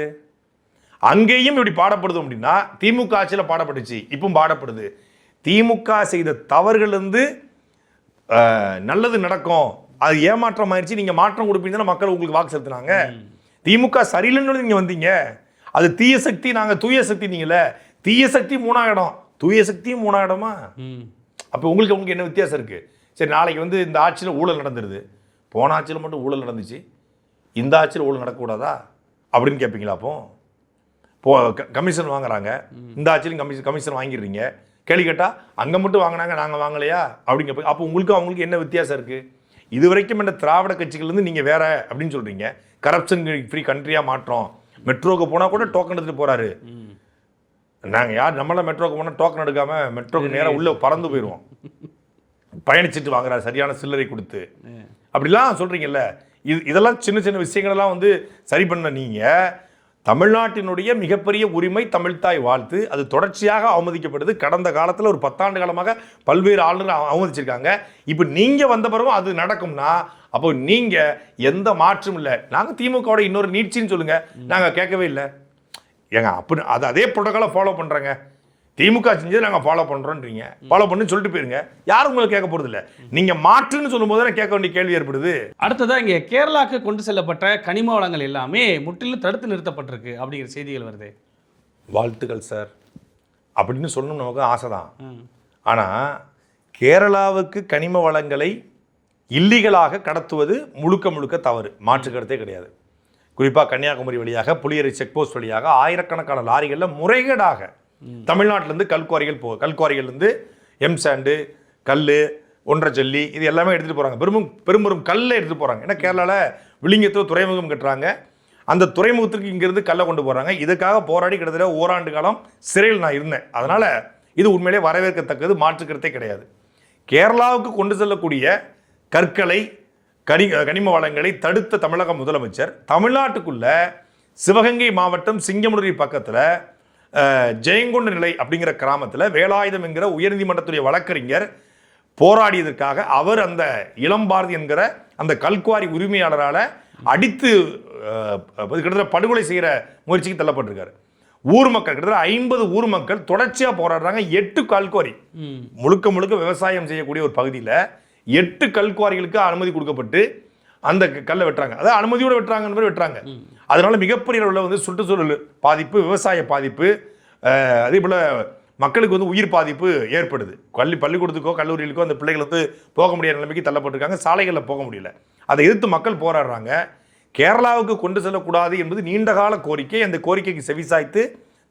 அங்கேயும் இப்படி பாடப்படுது அப்படின்னா திமுக ஆட்சியில் பாடப்பட்டுச்சு, இப்போ பாடப்படுது. திமுக செய்த தவறுகள் வந்து நல்லது நடக்கும், அது ஏமாற்றம் ஆயிடுச்சு, நீங்கள் மாற்றம் கொடுப்பீங்கன்னா மக்கள் உங்களுக்கு வாக்கு செலுத்தினாங்க. திமுக சரியில்லைன்னு நீங்கள் வந்தீங்க, அது தீய சக்தி, நாங்கள் தூய சக்தி. நீங்களே தீய சக்தி 3ஆம் இடம், தூய சக்தியும் 3ஆம் இடமா? அப்போ உங்களுக்கு என்ன வித்தியாசம் இருக்குது? சரி நாளைக்கு வந்து இந்த ஆட்சியில் ஊழல் நடந்துருது, போன ஆட்சியில் மட்டும் ஊழல் நடந்துச்சு, இந்த ஆட்சியில் ஊழல் நடக்கக்கூடாதா அப்படின்னு கேட்பீங்களா? அப்போ கமிஷன் வாங்குறாங்க, இந்த ஆட்சியிலும் கமிஷன் வாங்கிடுறீங்க, கேள்வி கேட்டால் அங்கே மட்டும் வாங்கினாங்க நாங்கள் வாங்கலையா அப்படிங்க. அப்போ அவங்களுக்கு என்ன வித்தியாசம் இருக்குது? இது வரைக்கும் இந்த திராவிட கட்சிகள்லேருந்து நீங்கள் வேற அப்படின்னு சொல்கிறீங்க, கரப்ஷன் ஃப்ரீ கண்ட்ரியாக மாற்றோம், மெட்ரோக்கு போனால் கூட டோக்கன் எடுத்துகிட்டு போகிறாரு. நாங்கள் யார் நம்மளாம் மெட்ரோக்கு போனால் டோக்கன் எடுக்காமல் மெட்ரோக்கு நேராக உள்ளே பறந்து போயிடுவோம், பயணிச்சுட்டு வாங்குறாரு சரியான சில்லறை கொடுத்து, அப்படிலாம் சொல்கிறீங்கல்ல. இதெல்லாம் சின்ன சின்ன விஷயங்களெல்லாம் வந்து சரி பண்ண நீங்கள், தமிழ்நாட்டினுடைய மிகப்பெரிய உரிமை தமிழ்த்தாய் வாழ்த்து, அது தொடர்ச்சியாக அவமதிக்கப்படுது. கடந்த காலத்தில் ஒரு 10 ஆண்டு காலமாக பல்வேறு ஆளுநர்கள் அவமதிச்சிருக்காங்க. இப்போ நீங்கள் வந்த பிறகும் அது நடக்கும்னா அப்போ நீங்கள் எந்த மாற்றும் இல்லை. நாங்கள் திமுகவோட இன்னொரு நீட்சின்னு சொல்லுங்கள், நாங்கள் கேட்கவே இல்லை ஏங்க. அப்படி அது அதே புரோட்டோகாலை ஃபாலோ பண்ணுறேங்க, திமுக செஞ்சது நாங்கள் ஃபாலோ பண்ணுறோன்றீங்க, ஃபாலோ பண்ணுன்னு சொல்லிட்டு போயிருங்க, யாரும் உங்களுக்கு கேட்க போகிறது இல்லை. நீங்கள் மாற்றுன்னு சொல்லும்போது தான் கேட்க வேண்டிய கேள்வி ஏற்படுது. அடுத்ததான் இங்கே கேரளாவுக்கு கொண்டு செல்லப்பட்ட கனிம வளங்கள் எல்லாமே முற்றிலும் தடுத்து நிறுத்தப்பட்டிருக்கு அப்படிங்கிற செய்திகள் வருது. வாழ்த்துக்கள் சார் அப்படின்னு சொல்லணும், நமக்கு ஆசை தான். ஆனால் கேரளாவுக்கு கனிம வளங்களை இல்லீகலாக கடத்துவது முழுக்க தவறு, மாற்று கருத்தே கிடையாது. குறிப்பாக கன்னியாகுமரி வழியாக புளியரை செக் போஸ்ட் வழியாக ஆயிரக்கணக்கான லாரிகளில் முறைகேடாக தமிழ்நாட்டிலேருந்து கல்குவாரிகள்லேருந்து எம்சாண்டு, கல், ஒன்றரை ஜல்லி இது எல்லாமே எடுத்துகிட்டு போகிறாங்க. பெரும் கல்லை எடுத்துகிட்டு போகிறாங்க. ஏன்னா கேரளாவில் விளிங்கத்தில் துறைமுகம் கட்டுறாங்க, அந்த துறைமுகத்துக்கு இங்கேருந்து கல்லை கொண்டு போகிறாங்க. இதுக்காக போராடி கிட்டத்தட்ட ஓராண்டு காலம் சிறையில் நான் இருந்தேன். அதனால் இது உண்மையிலே வரவேற்கத்தக்கது, மாற்றுக்கிறதே கிடையாது. கேரளாவுக்கு கொண்டு செல்லக்கூடிய கற்களை கனிம வளங்களை தடுத்த தமிழக முதலமைச்சர் தமிழ்நாட்டுக்குள்ள சிவகங்கை மாவட்டம் சிங்கமுனரி பக்கத்தில் ஜெயங்கொண்ட நிலை அப்படிங்கிற கிராமத்தில் வேலாயுதம் என்கிற உயர்நீதிமன்றத்துடைய வழக்கறிஞர் போராடியதற்காக அவர் அந்த இளம்பாரதி என்கிற அந்த கல்குவாரி உரிமையாளரால் அடித்து கிட்டத்தட்ட படுகொலை செய்கிற முயற்சிக்கு தள்ளப்பட்டிருக்காரு. ஊர் மக்கள் கிட்டத்தட்ட 50 ஊர் மக்கள் தொடர்ச்சியாக போராடுறாங்க. 8 கல்குவாரி முழுக்க முழுக்க விவசாயம் செய்யக்கூடிய ஒரு பகுதியில் 8 கல்குவாரிகளுக்கு அனுமதி கொடுக்கப்பட்டு அந்த கல்லை வெட்டுறாங்க. அதாவது அனுமதியோடு வெட்டுறாங்க வெட்டுறாங்க. அதனால மிகப்பெரிய அளவில் வந்து சுற்றுச்சூழல் பாதிப்பு, விவசாய பாதிப்பு, அதே போல் மக்களுக்கு வந்து உயிர் பாதிப்பு ஏற்படுது. பள்ளிக்கூடத்துக்கோ கல்லூரிகளுக்கோ அந்த பிள்ளைகள் வந்து போக முடியாத நிலைமைக்கு தள்ளப்பட்டிருக்காங்க. சாலைகளில் போக முடியல. அதை எதிர்த்து மக்கள் போராடுறாங்க. கேரளாவுக்கு கொண்டு செல்லக்கூடாது என்பது நீண்டகால கோரிக்கை. அந்த கோரிக்கைக்கு செவிசாய்த்து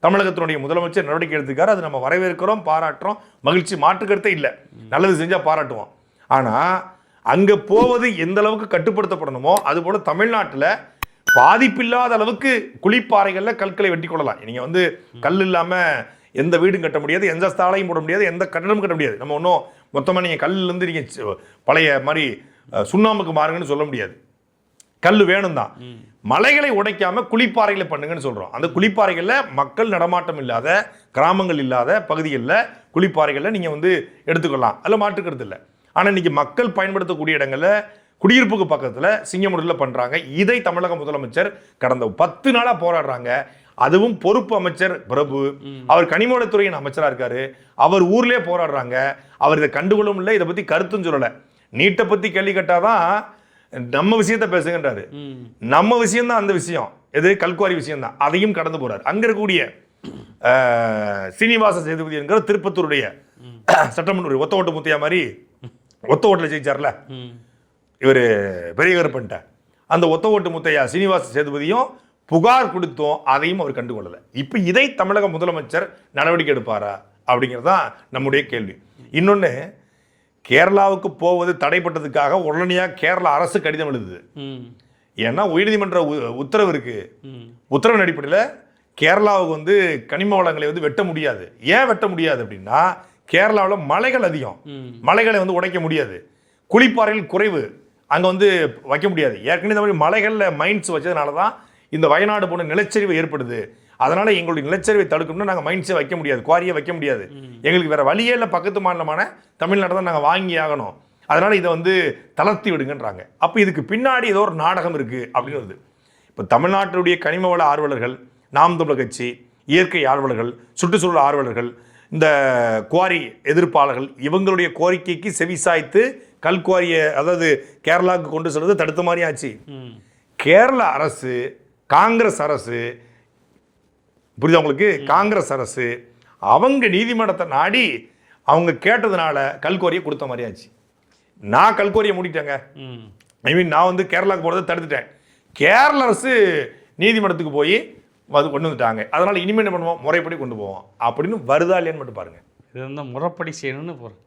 தமிழகத்தினுடைய முதலமைச்சர் நடவடிக்கை எடுத்துக்காரு. அது நம்ம வரவேற்கிறோம், பாராட்டுறோம், மகிழ்ச்சி, மாற்றுக்கருத்தே இல்லை. நல்லது செஞ்சால் பாராட்டுவோம். ஆனால் அங்கே போவது எந்த அளவுக்கு கட்டுப்படுத்தப்படணுமோ அதுபோல் தமிழ்நாட்டில் பாதிப்பில்லாத அளவுக்கு குழிப்பாறைகளில் கற்களை வெட்டி கொள்ளலாம். நீங்கள் வந்து கல் இல்லாமல் எந்த வீடும் கட்ட முடியாது, எந்த ஸ்தாலையும் போட முடியாது, எந்த கட்டடமும் கட்ட முடியாது. நம்ம ஒன்றும் மொத்தமாக நீங்கள் கல்லிருந்து நீங்கள் பழைய மாதிரி சுண்ணாம்புக்கு மாறுங்கன்னு சொல்ல முடியாது. கல் வேணும் தான். மலைகளை உடைக்காம குழிப்பாறைகளை பண்ணுங்கன்னு சொல்றோம். அந்த குழிப்பாறைகளில் மக்கள் நடமாட்டம் இல்லாத, கிராமங்கள் இல்லாத பகுதிகளில் குழிப்பாறைகளில் நீங்கள் வந்து எடுத்துக்கொள்ளலாம். அதில் மாற்றுக்கிறது இல்லை. ஆனால் இன்னைக்கு மக்கள் பயன்படுத்தக்கூடிய இடங்களில் குடியிருப்புக்கு பக்கத்தில் சிங்கமுடியில் பண்ணுறாங்க. இதை தமிழக முதலமைச்சர் கடந்த 10 நாளாக போராடுறாங்க. அதுவும் பொறுப்பு அமைச்சர் பிரபு, அவர் கனிமவளத்துறையின் அமைச்சராக இருக்காரு. அவர் ஊர்லேயே போராடுறாங்க. அவர் இதை கண்டுகொள்ளும் இல்லை, இதை பற்றி கருத்தும் சொல்லலை. நீட்டை பற்றி கேள்வி கேட்டாதான் நம்ம விஷயத்த பேசுகின்றாரு. நம்ம விஷயம் தான் அந்த விஷயம், எது கல்குவாரி விஷயம் தான். அதையும் கடந்து போறாரு. அங்க இருக்கக்கூடிய சீனிவாச சேதுபதி என்கிற திருப்பத்தூருடைய சட்டமன்ற ஒத்த ஓட்டு முத்தையா மாதிரி ஒத்த ஓட்டுல ஜெயிச்சார்ல இவர் பெரிய கருப்பன்ட்ட, அந்த ஒத்த ஓட்டு முத்தையா சீனிவாச சேதுபதியும் புகார் கொடுத்தோம், அதையும் அவர் கண்டுகொள்ளல. இப்ப இதை தமிழக முதலமைச்சர் நடவடிக்கை எடுப்பாரா அப்படிங்கிறதான் நம்முடைய கேள்வி. இன்னொன்னு, கேரளாவுக்கு போவது தடைப்பட்டதுக்காக உடனடியாக கேரளா அரசு கடிதம் எழுதுது. ஏன்னா உயர்நீதிமன்ற உத்தரவு இருக்கு. உத்தரவின் அடிப்படையில் கேரளாவுக்கு வந்து கனிம வளங்களை வந்து வெட்ட முடியாது. ஏன் வெட்ட முடியாது அப்படின்னா, கேரளாவில் மலைகள் அதிகம், மலைகளை வந்து உடைக்க முடியாது, குழிப்பாறைகள் குறைவு, அங்கே வந்து வைக்க முடியாது. ஏற்கனவே இந்த மாதிரி மலைகளில் மைன்ஸ் வச்சதுனால தான் இந்த வயநாடு போன்ற நிலச்சரிவு ஏற்படுது. அதனால எங்களுடைய நிலச்சரிவை தடுக்கணும்னா நாங்கள் மைன்ஸே வைக்க முடியாது, குவாரியை வைக்க முடியாது. எங்களுக்கு வேற வழியே இல்லை, பக்கத்து மாநிலமான தமிழ்நாடு தான் நாங்கள் வாங்கி ஆகணும். அதனால இதை வந்து தளர்த்தி விடுங்கன்றாங்க. அப்போ இதுக்கு பின்னாடி ஏதோ ஒரு நாடகம் இருக்கு அப்படின்னு வருது. இப்போ தமிழ்நாட்டுடைய கனிம வள ஆர்வலர்கள், நாம் தமிழர் கட்சி, இயற்கை ஆர்வலர்கள், சுற்றுச்சூழல் ஆர்வலர்கள், இந்த குவாரி எதிர்ப்பாளர்கள், இவங்களுடைய கோரிக்கைக்கு செவிசாய்த்து கல்குவாரியை அதாவது கேரளாவுக்கு கொண்டு செல்வது தடுத்த மாதிரி ஆச்சு. கேரள அரசு, காங்கிரஸ் அரசு, புரியுது உங்களுக்கு, காங்கிரஸ் அரசு அவங்க நீதிமன்றத்தை நாடி அவங்க கேட்டதுனால கல்குவாரியை கொடுத்த மாதிரி ஆச்சு. நான் கல்குவாரியை மூடிட்டேங்க, ஐ மீன் நான் வந்து கேரளாவுக்கு போகிறத தடுத்துட்டேன். கேரள அரசு நீதிமன்றத்துக்கு போய் அது கொண்டு வந்துட்டாங்க. அதனால இனிமேல் என்ன பண்ணுவோம், முறைப்படி கொண்டு போவோம் அப்படின்னு வருதா இல்லையான்னு மட்டும் பாருங்க. இது வந்து முறைப்படி செய்யணும்னு போகிறேன்.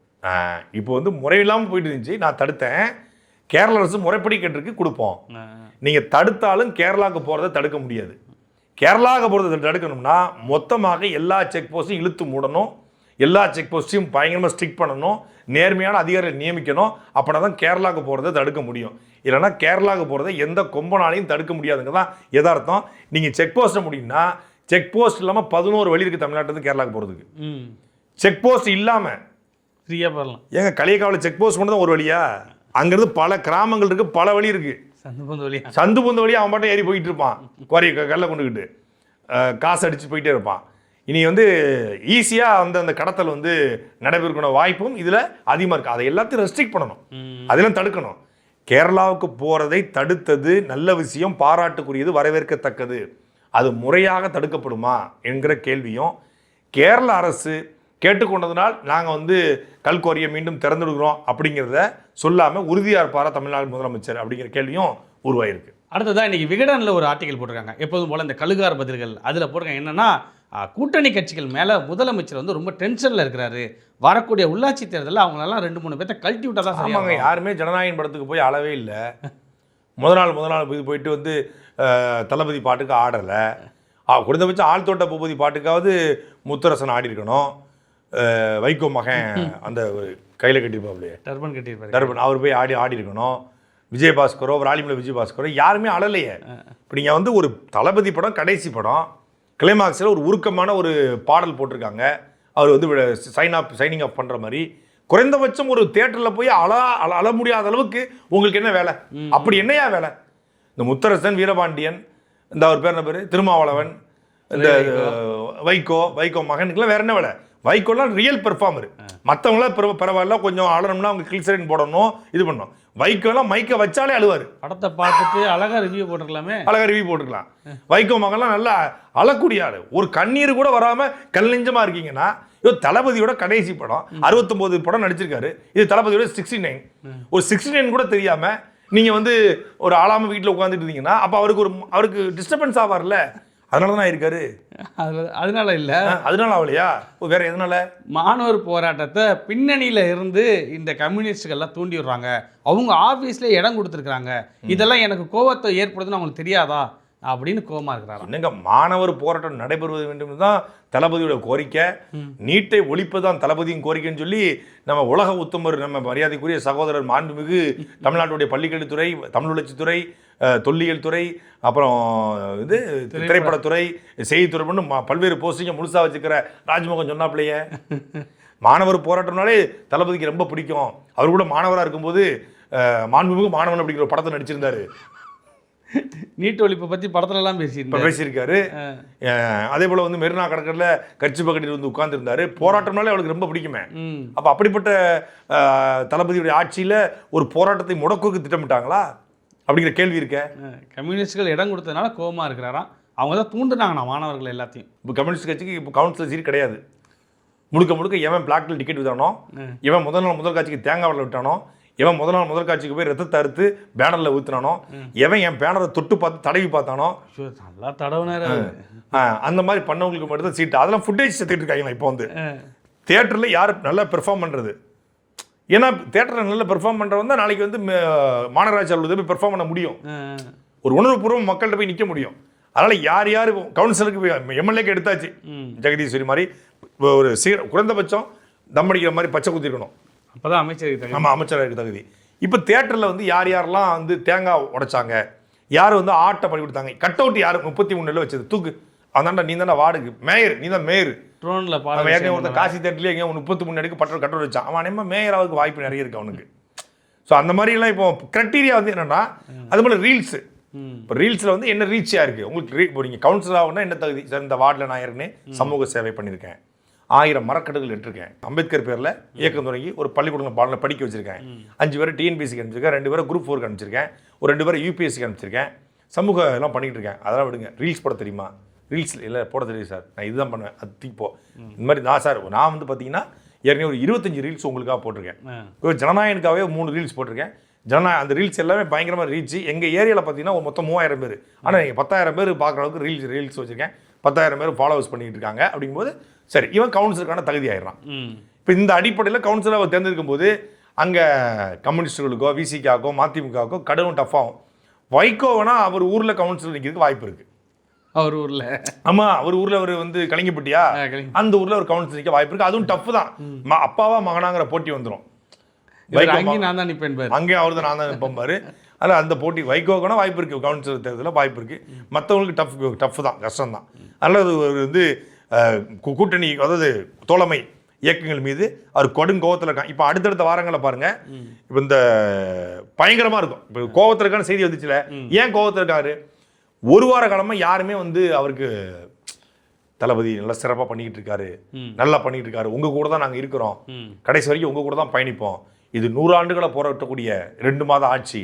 இப்போ வந்து முறையில்லாமல் போயிட்டு இருந்துச்சு, நான் தடுத்தேன். கேரள அரசு முறைப்படி கேட்டிருக்கு, கொடுப்போம். நீங்கள் தடுத்தாலும் கேரளாவுக்கு போகிறத தடுக்க முடியாது. கேரளாவுக்கு போகிறத தடுக்கணும்னா மொத்தமாக எல்லா செக் போஸ்ட்டையும் இழுத்து மூடணும், எல்லா செக் போஸ்ட்டையும் பயங்கரமாக ஸ்ட்ரிக்ட் பண்ணணும், நேர்மையான அதிகாரிகளை நியமிக்கணும். அப்படின்னா தான் கேரளாவுக்கு போகிறத தடுக்க முடியும். இல்லைன்னா கேரளாவுக்கு போகிறத எந்த கொம்பனாலையும் தடுக்க முடியாதுங்க தான் யதார்த்தம். நீங்கள் செக் போஸ்ட்டை முடியும்னா, செக் போஸ்ட் இல்லாமல் 11 வழி இருக்குது தமிழ்நாட்டிலேருந்து கேரளாவுக்கு போகிறதுக்கு. செக் போஸ்ட் இல்லாமல் ஃப்ரீயாக போகலாம். ஏங்க களியக்காவில் செக் போஸ்ட் மட்டும் தான் ஒரு வழியா? அங்கேருந்து பல கிராமங்கள் இருக்குது, பல வழி இருக்குது. சந்து பொந்த வழியாக அவன் மட்டும் ஏறி போயிட்டு இருப்பான், குவாரி கல்லை கொண்டுக்கிட்டு காசு அடித்து போயிட்டே இருப்பான். இனி வந்து ஈஸியாக அந்த கடத்தல் வந்து நடைபெறுக்கிற வாய்ப்பும் இதில் அதிகமாக இருக்குது. அதை எல்லாத்தையும் ரெஸ்ட்ரிக்ட் பண்ணணும், அதெல்லாம் தடுக்கணும். கேரளாவுக்கு போகிறதை தடுத்தது நல்ல விஷயம், பாராட்டுக்குரியது, வரவேற்கத்தக்கது. அது முறையாக தடுக்கப்படுமா என்கிற கேள்வியும், கேரள அரசு கேட்டுக்கொண்டதுனால் நாங்கள் வந்து கல்குவாரியை மீண்டும் திறந்துடுகிறோம் அப்படிங்கிறத சொல்லாமல் உறுதியாக இருப்பாரா தமிழ்நாடு முதலமைச்சர் அப்படிங்கிற கேள்வியும் உருவாயிருக்கு. அடுத்ததான் இன்னைக்கு விகடனில் ஒரு ஆர்டிகல் போட்டிருக்காங்க. எப்போதும் போல் இந்த கழுகார் பதில்கள் அதில் போட்டிருக்காங்க. என்னன்னா, கூட்டணி கட்சிகள் மேலே முதலமைச்சர் வந்து ரொம்ப டென்ஷனில் இருக்கிறாரு. வரக்கூடிய உள்ளாட்சி தேர்தலில் அவங்களெல்லாம் 2-3 பேர்த்த கழட்டி விட்டா தான் சரியாங்க. யாருமே ஜனநாயகன் படத்துக்கு போய் அளவே இல்லை. முதல் நாள் போயிட்டு வந்து தளபதி பாட்டுக்கு ஆடலை. குறைந்தபட்சம் ஆழ்தோட்ட பூபதி பாட்டுக்காவது முத்தரசன் ஆடி இருக்கணும். வைகோ மகன் அந்த கையில் கட்டியிருப்பாப்லையே, டர்பன் கட்டியிருப்பாரு, டர்பன், அவர் போய் ஆடி இருக்கணும். விஜயபாஸ்கரோ, ராலிமலை விஜயபாஸ்கரோ யாருமே அழலையே. இப்போ நீங்கள் வந்து ஒரு தளபதி படம், கடைசி படம், கிளைமாக்ஸில் ஒரு உருக்கமான ஒரு பாடல் போட்டிருக்காங்க. அவர் வந்து சைனிங் ஆஃப் பண்ணுற மாதிரி குறைந்தபட்சம் ஒரு தியேட்டரில் போய் அழ முடியாத அளவுக்கு உங்களுக்கு என்ன வேலை? அப்படி என்னையா வேலை? இந்த முத்தரசன், வீரபாண்டியன், இந்த அவர் பேர் என்ன பேர், திருமாவளவன், இந்த வைகோ மகனுக்குலாம் வேற என்ன வேலை? வைகோலாம் ரியல் பெர்ஃபார்மர். மற்றவங்களாம் பரவாயில்ல, கொஞ்சம் ஆளணும்னா அவங்க கிளிசரின் போடணும், இது பண்ணணும். வைகோலாம் மைக்கை வச்சாலே அழுவார். படத்தை பார்த்துட்டு அழகா ரிவ்யூ போட்டுக்கலாம். வைகோ மகன்லாம் நல்லா அழக்கூடிய ஆளு. ஒரு கண்ணீர் கூட வராம கல்நெஞ்சமா இருக்கீங்கன்னா, தளபதியோட கடைசி படம் 69 படம் நடிச்சிருக்காரு. இது தளபதியோட 69. ஒரு 69 கூட தெரியாம நீங்க வந்து ஒரு ஆளாம வீட்டில் உட்காந்துட்டு இருந்தீங்கன்னா, அப்ப அவருக்கு டிஸ்டர்பன்ஸ் ஆவார்ல. அதனால தான் இருக்காரு. அதனால இல்லை, அதனால ஆகலையா? வேற எதனால? மாணவர் போராட்டத்தை பின்னணியில இருந்து இந்த கம்யூனிஸ்டுகள்லாம் தூண்டி விடுறாங்க, அவங்க ஆஃபீஸ்ல இடம் கொடுத்துருக்காங்க, இதெல்லாம் எனக்கு கோபத்தை ஏற்படுதுன்னு அவங்களுக்கு தெரியாதா அப்படின்னு கோபமா இருக்கிறாங்க. என்னங்க, மாணவர் போராட்டம் நடைபெறுவது வேண்டும் தான் தளபதியோட கோரிக்கை. நீட்டை ஒழிப்பதுதான் தளபதியின் கோரிக்கைன்னு சொல்லி நம்ம உலக உத்தமர், நம்ம மரியாதைக்குரிய சகோதரர் மாண்புமிகு தமிழ்நாட்டுடைய பள்ளிக்கல்வித்துறை, தமிழ் வளர்ச்சித்துறை, தொல்லியல் துறை, அப்புறம் இது திரைப்படத்துறை, செய்தித்துறை பல்வேறு போஸ்டிங்கை முழுசாக வச்சுக்கிற ராஜ்மோகன் சொன்னாப்பிள்ளையே, மாணவர் போராட்டம்னாலே தளபதிக்கு ரொம்ப பிடிக்கும். அவர் கூட மாணவராக இருக்கும்போது மாண்புமிகு மாணவன் அப்படிங்கிற ஒரு படத்தை நடிச்சிருந்தாரு. நீட் ஒழிப்பை பற்றி படத்துலலாம் பேசியிருக்காரு. அதே போல் வந்து மெரினா கடற்கரையில் கட்சி பக்கத்தில் வந்து உட்கார்ந்துருந்தாரு. போராட்டம்னாலே அவளுக்கு ரொம்ப பிடிக்குமே. அப்போ அப்படிப்பட்ட தளபதியுடைய ஆட்சியில் ஒரு போராட்டத்தை முடக்குவதற்கு திட்டமிட்டாங்களா அப்படிங்கிற கேள்வி இருக்க. கம்யூனிஸ்டுகள் இடம் கொடுத்ததுனால கோபமாக இருக்கிறாராம். அவங்க தான் தூண்டுனாங்கண்ணா மாணவர்கள் எல்லாத்தையும். இப்போ கம்யூனிஸ்ட் கட்சிக்கு இப்போ கவுன்சிலர் சீட் கிடையாது. முழுக்க எவன் பிளாக்ல டிக்கெட் விட்டானோ, எவன் முதல் காட்சிக்கு தேங்காய் வரல விட்டானோ, எவன் முதல் காட்சிக்கு போய் ரத்தத்தை அறுத்து பேனர்ல ஊத்துனானோ, எவன் என் பேனரை தொட்டு பார்த்து தடவி பார்த்தானோ, நல்லா தடவுனாரு, அந்த மாதிரி பண்ணவங்களுக்கு மட்டும் தான் சீட்டு. அதெல்லாம் ஃபுட்டேஜ் சேர்த்துட்டு இருக்காங்க. இப்போ வந்து தியேட்டர்ல யார் நல்லா பெர்ஃபார்ம் பண்றது, ஏன்னா தியேட்டரில் நல்லா பெர்ஃபார்ம் பண்ணுறவங்க தான் நாளைக்கு வந்து மாநகராட்சி அலுவலகத்தில் போய் பெர்ஃபார்ம் பண்ண முடியும். ஒரு உணர்வுபூர்வம் மக்கள்கிட்ட போய் நிற்க முடியும். அதனால் யார் கவுன்சிலருக்கு போய் எம்எல்ஏக்கு எடுத்தாச்சு. ஜெகதீஸ்வரி மாதிரி ஒரு குறைந்தபட்சம் தம் அடிக்கிற மாதிரி பச்சை குத்திருக்கணும். அப்போ தான் அமைச்சருக்கு நம்ம அமைச்சருக்கு தகுதி. இப்போ தியேட்டரில் வந்து யாரெல்லாம் வந்து தேங்காய் உடைச்சாங்க, யார் வந்து ஆட்டை பண்ணி கொடுத்தாங்க, கட் அவுட் யார் 33 வச்சது தூக்கு, அதான்டா நீ தானே வார்டுக்கு மேயர், நீ தான் மேயர். ட்ரோனில் ஒருத்தர் காசி தேட்டர்லேயே எங்கேயோ 33 அடிக்கு கட் அவுட் வச்சான். அவன் என்ன மேயர் ஆகுதுக்கு வாய்ப்பு நிறைய இருக்கு அவனுக்கு. ஸோ அந்த மாதிரிலாம் இப்போ கிரைட்டீரியா வந்து என்னன்னா, அது போல் ரீல்ஸு. இப்போ ரீல்ஸில் வந்து என்ன ரீச்சாக இருக்குது உங்களுக்கு. இப்போ நீங்கள் கவுன்சிலர் ஆகுனா என்ன தகுதி சார்? இந்த வார்டில் நான் ஏற்கனவே சமூக சேவை பண்ணியிருக்கேன், 1000 மரக்கட்டுகள் எடுத்திருக்கேன், அம்பேத்கர் பேரில் இயக்கம் தொடங்கி ஒரு பள்ளிக்கூடங்கள் பாடலில் படிக்க வச்சிருக்கேன், 5 பேர் டிஎன்பிசிக்கு அனுப்பிச்சிருக்கேன், 2 பேர் குரூப் 4 அனுப்பிச்சிருக்கேன், ஒரு 2 பேர் யூபிஎஸ்சிக்கு அனுப்பிச்சிருக்கேன், சமூக எல்லாம் பண்ணிகிட்டு இருக்கேன். அதெல்லாம் விடுங்க. ரீல்ஸ் போட தெரியுமா? ரீல்ஸ் இல்லை போட தெரியும் சார், நான் இதுதான் பண்ணுவேன், அது தீப்போ இந்த மாதிரி நான் சார் நான் வந்து பார்த்தீங்கன்னா ஏற்கனவே ஒரு 25 ரீல்ஸ் உங்களுக்காக போட்டிருக்கேன். இப்போ ஜனநாயகனுக்காகவே 3 ரீல்ஸ் போட்டிருக்கேன். அந்த ரீல்ஸ் எல்லாமே பயங்கரமாக ரீச். எங்கள் ஏரியாவில் பார்த்தீங்கன்னா ஒரு மொத்தம் 3000 பேர், ஆனால் நீங்கள் 10000 பேர் பார்க்குற அளவுக்கு ரீல்ஸ் வச்சுருக்கேன், 10000 பேர் ஃபாலோவர்ஸ் பண்ணிட்டு இருக்காங்க. அப்படிங்கும்போது சரி, இவன் கவுன்சிலருக்கான தகுதி ஆயிடுறான். இப்போ இந்த அடிப்படையில் கவுன்சிலரை தேர்ந்தெடுக்கும் போது அங்கே கம்யூனிஸ்டுகளுக்கோ, விசிகாக்கோ, மதிமுகவுக்கோ கடும் டஃப் ஆகும். வைகோவனா அவர் ஊரில் கவுன்சிலர் நிற்கிறதுக்கு வாய்ப்பு இருக்குது. அவர் ஊரில், ஆமாம், அவர் ஊரில் அவர் வந்து கலிங்கப்பட்டியா, அந்த ஊரில் ஒரு கவுன்சிலர் நிற்க வாய்ப்பு இருக்குது. அதுவும் டஃப் தான். அப்பாவா மகனாங்கிற போட்டி வந்துடும். நான் தான் நிற்பேன், அங்கே அவர் தான் நான் தான் நிற்பேன் பாரு. அதில் அந்த போட்டி வைகோக்கான வாய்ப்பு இருக்குது, கவுன்சிலர் தேர்தலில் வாய்ப்பு இருக்குது. மற்றவங்களுக்கு டஃப் தான், கஷ்டம் தான். அதனால் அது வந்து கூட்டணி, அதாவது தோழமை இயக்கங்கள் மீது அவர் கடும் கோவத்தில் இருக்கான். இப்போ அடுத்தடுத்த வாரங்களில் பாருங்க, இப்போ இந்த பயங்கரமாக இருக்கும். இப்போ கோவத்தில் இருக்கான செய்தி வந்துச்சுல, ஏன் கோவத்தில் இருக்காரு? ஒரு வார காலமாக யாருமே வந்து அவருக்கு தளபதி நல்லா சிறப்பாக பண்ணிக்கிட்டு இருக்காரு, நல்லா பண்ணிக்கிட்டு இருக்காரு, உங்கள் கூட தான் நாங்கள் இருக்கிறோம், கடைசி வரைக்கும் உங்கள் கூட தான் பயணிப்போம், இது 100 ஆண்டுகளை போராட்டக்கூடிய 2 மாத ஆட்சி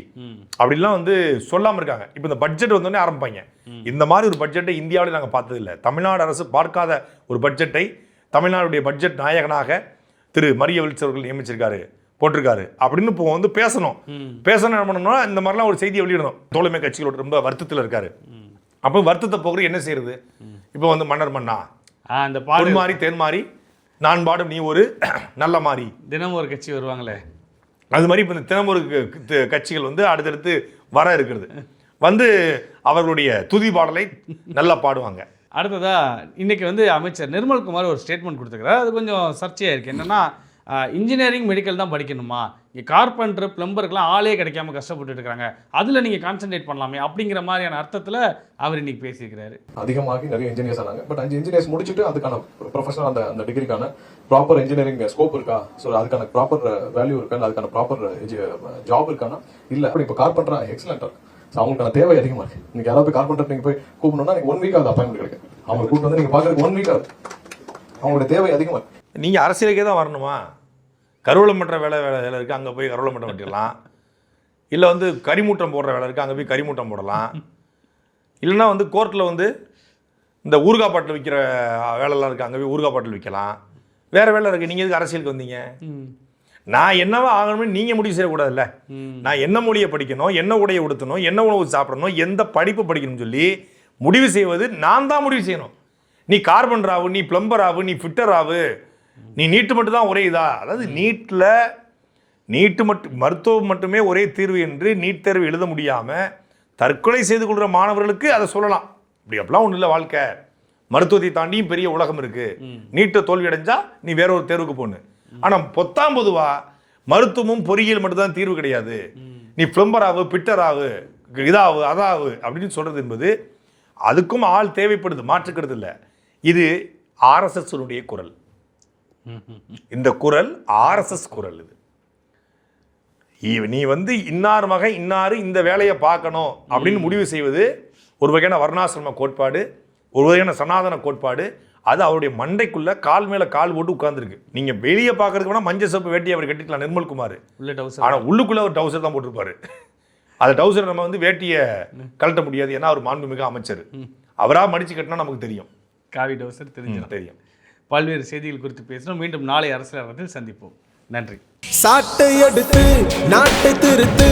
அப்படிலாம் வந்து சொல்லாமல் இருக்காங்க. இப்போ இந்த பட்ஜெட் வந்தோடனே ஆரம்பிப்பாங்க. இந்த மாதிரி ஒரு பட்ஜெட்டை இந்தியாவிலே நாங்கள் பார்த்ததில்லை. தமிழ்நாடு அரசு பார்க்காத ஒரு பட்ஜெட்டை தமிழ்நாடுடைய பட்ஜெட் நாயகனாக திரு மரிய வில்சன் அவர்கள் நியமிச்சிருக்காரு, போட்டிருக்காரு அப்படின்னு இப்போ வந்து பேசணும். என்ன பண்ணணும்னா இந்த மாதிரிலாம் ஒரு செய்தியை வெளியிடணும். தோழமை கட்சிகளோட ரொம்ப வருத்தத்தில் இருக்காரு. அப்போ வருத்தத்தை போகிற என்ன செய்யறது? இப்போ வந்து மன்னர் மன்னா, அந்த மாறி தேன் மாறி நான் பாடும் நீ ஒரு நல்ல மாறி, தினம் ஒரு கட்சி வருவாங்களே, அது மாதிரி இப்போ இந்த தினம் ஒரு கட்சிகள் வந்து அடுத்தடுத்து வர இருக்கிறது. வந்து அவர்களுடைய துதி பாடலை நல்லா பாடுவாங்க. அடுத்ததா இன்னைக்கு வந்து அமைச்சர் நிர்மல்குமார் ஒரு ஸ்டேட்மெண்ட் கொடுத்துருக்காரு. அது கொஞ்சம் சர்ச்சையாக இருக்குது. என்னென்னா, இன்ஜினியரிங் மெடிக்கல் தான் படிக்கணுமா, இங்கே கார்பெண்டர் பிளம்பருக்குலாம் ஆளே கிடைக்காம கஷ்டப்பட்டு இருக்காங்க, அதில் நீங்கள் கான்சென்ட்ரேட் பண்ணலாமே அப்படிங்கிற மாதிரியான அர்த்தத்தில் அவர் இன்னைக்கு பேசியிருக்கிறாரு. அதிகமாக நிறைய இன்ஜினியர்ஸ் ஆனாங்க. பட் 5 இன்ஜினியர்ஸ் முடிச்சுட்டு அதுக்கான ப்ரொஃபஷனல் அந்த டிகிரிக்கான ப்ராப்பர் இன்ஜினியரிங் ஸ்கோப் இருக்கா, ஸோ அதுக்கான ப்ராப்பர் வேல்யூ இருக்கா, அதுக்கான ப்ராப்பர் ஜாப் இருக்கானா இல்லை. அப்படி இப்போ கார்பெண்டரா எக்ஸலண்டா, ஸோ அவங்களுக்கான தேவை அதிகமாக இருக்கு. நீங்கள் யாராவது போய் கார்பெண்டர் நீங்கள் போய் கூப்பிடணும்னா 1 வீக் ஆகுது அப்பாயின்மெண்ட் கிடைக்கும். அவங்க கூப்பிட்டு வந்து நீங்கள் பார்க்கறதுக்கு 1 வீக் ஆகுது. அவங்களோட தேவை அதிகமாக இருக்கு. நீங்கள் அரசியலுக்கே தான் வரணுமா? கருவூலம் பண்ணுற வேலை இருக்குது, அங்கே போய் கருவூலம் மட்டும் வெட்டிடலாம். இல்லை வந்து கரிமூட்டம் போடுற வேலை இருக்குது, அங்கே போய் கரிமூட்டம் போடலாம். இல்லைன்னா வந்து கோர்ட்டில் வந்து இந்த ஊறுகாய் பாட்டில் விற்கிற வேலைலாம் இருக்குது, அங்கே போய் ஊறுகாய் பாட்டில் விற்கலாம். வேறு வேலை இருக்குது. நீங்கள் எதுக்கு அரசியலுக்கு வந்தீங்க? நான் என்னவா ஆகணும்னு நீங்கள் முடிவு செய்யக்கூடாதுல்ல. நான் என்ன மொழியை படிக்கணும், என்ன உடையை உடுத்தணும், என்ன உணவு சாப்பிடணும், எந்த படிப்பு படிக்கணும்னு சொல்லி முடிவு செய்வது நான் தான் முடிவு செய்யணும். நீ கார்பெண்டர் ஆகு, நீ பிளம்பர் ஆகு, நீ ஃபிட்டர் ஆகு, நீ நீட்டு மட்டும் தான் ஒரே இதா? அதாவது நீட்டு மட்டும் மருத்துவம் மட்டுமே ஒரே தீர்வு என்று நீட் தேர்வு எழுத முடியாமல் தற்கொலை செய்து கொள்கிற மாணவர்களுக்கு அதை சொல்லலாம். இப்படி அப்படிலாம் ஒன்றும் இல்லை. வாழ்க்கை மருத்துவத்தை தாண்டியும் பெரிய உலகம் இருக்குது. நீட்டை தோல்வி அடைஞ்சா நீ வேற ஒரு தேர்வுக்கு போகணும். ஆனால் பொதுவாக மருத்துவமும் பொறியியல் மட்டும்தான் தீர்வு கிடையாது. நீ பிளம்பராகு, பிட்டராகு, இதாகு, அதாகு அப்படின்னு சொல்கிறது என்பது அதுக்கும் ஆள் தேவைப்படுது, மாற்றுக்கிறது இல்லை. இது ஆர்எஸ்எஸ்னுடைய குரல். இந்த குரல் ஆர்எஸ்எஸ் குரல். இது நீ வந்து இன்னார் மகன் இன்னாரு இந்த வேலையை பார்க்கணும் அப்படின்னு முடிவு செய்வது ஒரு வகையான வர்ணாசிரம கோட்பாடு, ஒரு வகையான சனாதன கோட்பாடு. அது அவருடைய மண்டைக்குள்ள கால் மேல கால் போட்டு உட்கார்ந்துருக்கு. நீங்க வெளியே பார்க்கறதுக்கு வேணா மஞ்சள் சோப்பு வேட்டி அவர் கட்டிக்கலாம், நிர்மல்குமார். ஆனால் உள்ளுக்குள்ள ஒரு டவுசர் தான் போட்டிருப்பாரு. அந்த டவுசர் நம்ம வந்து வேட்டியை கழட்ட முடியாது, ஏன்னா அவர் மாண்புமிகு அமைச்சர். அவராக மடிச்சு கட்டினா நமக்கு தெரியும், காவி டவுசர் தெரியும். பல்வேறு செய்திகள் குறித்து பேசணும். மீண்டும் நாளை அரசியல் சந்திப்போம். நன்றி. சாட்டை எடுத்து நாட்டை திருத்து.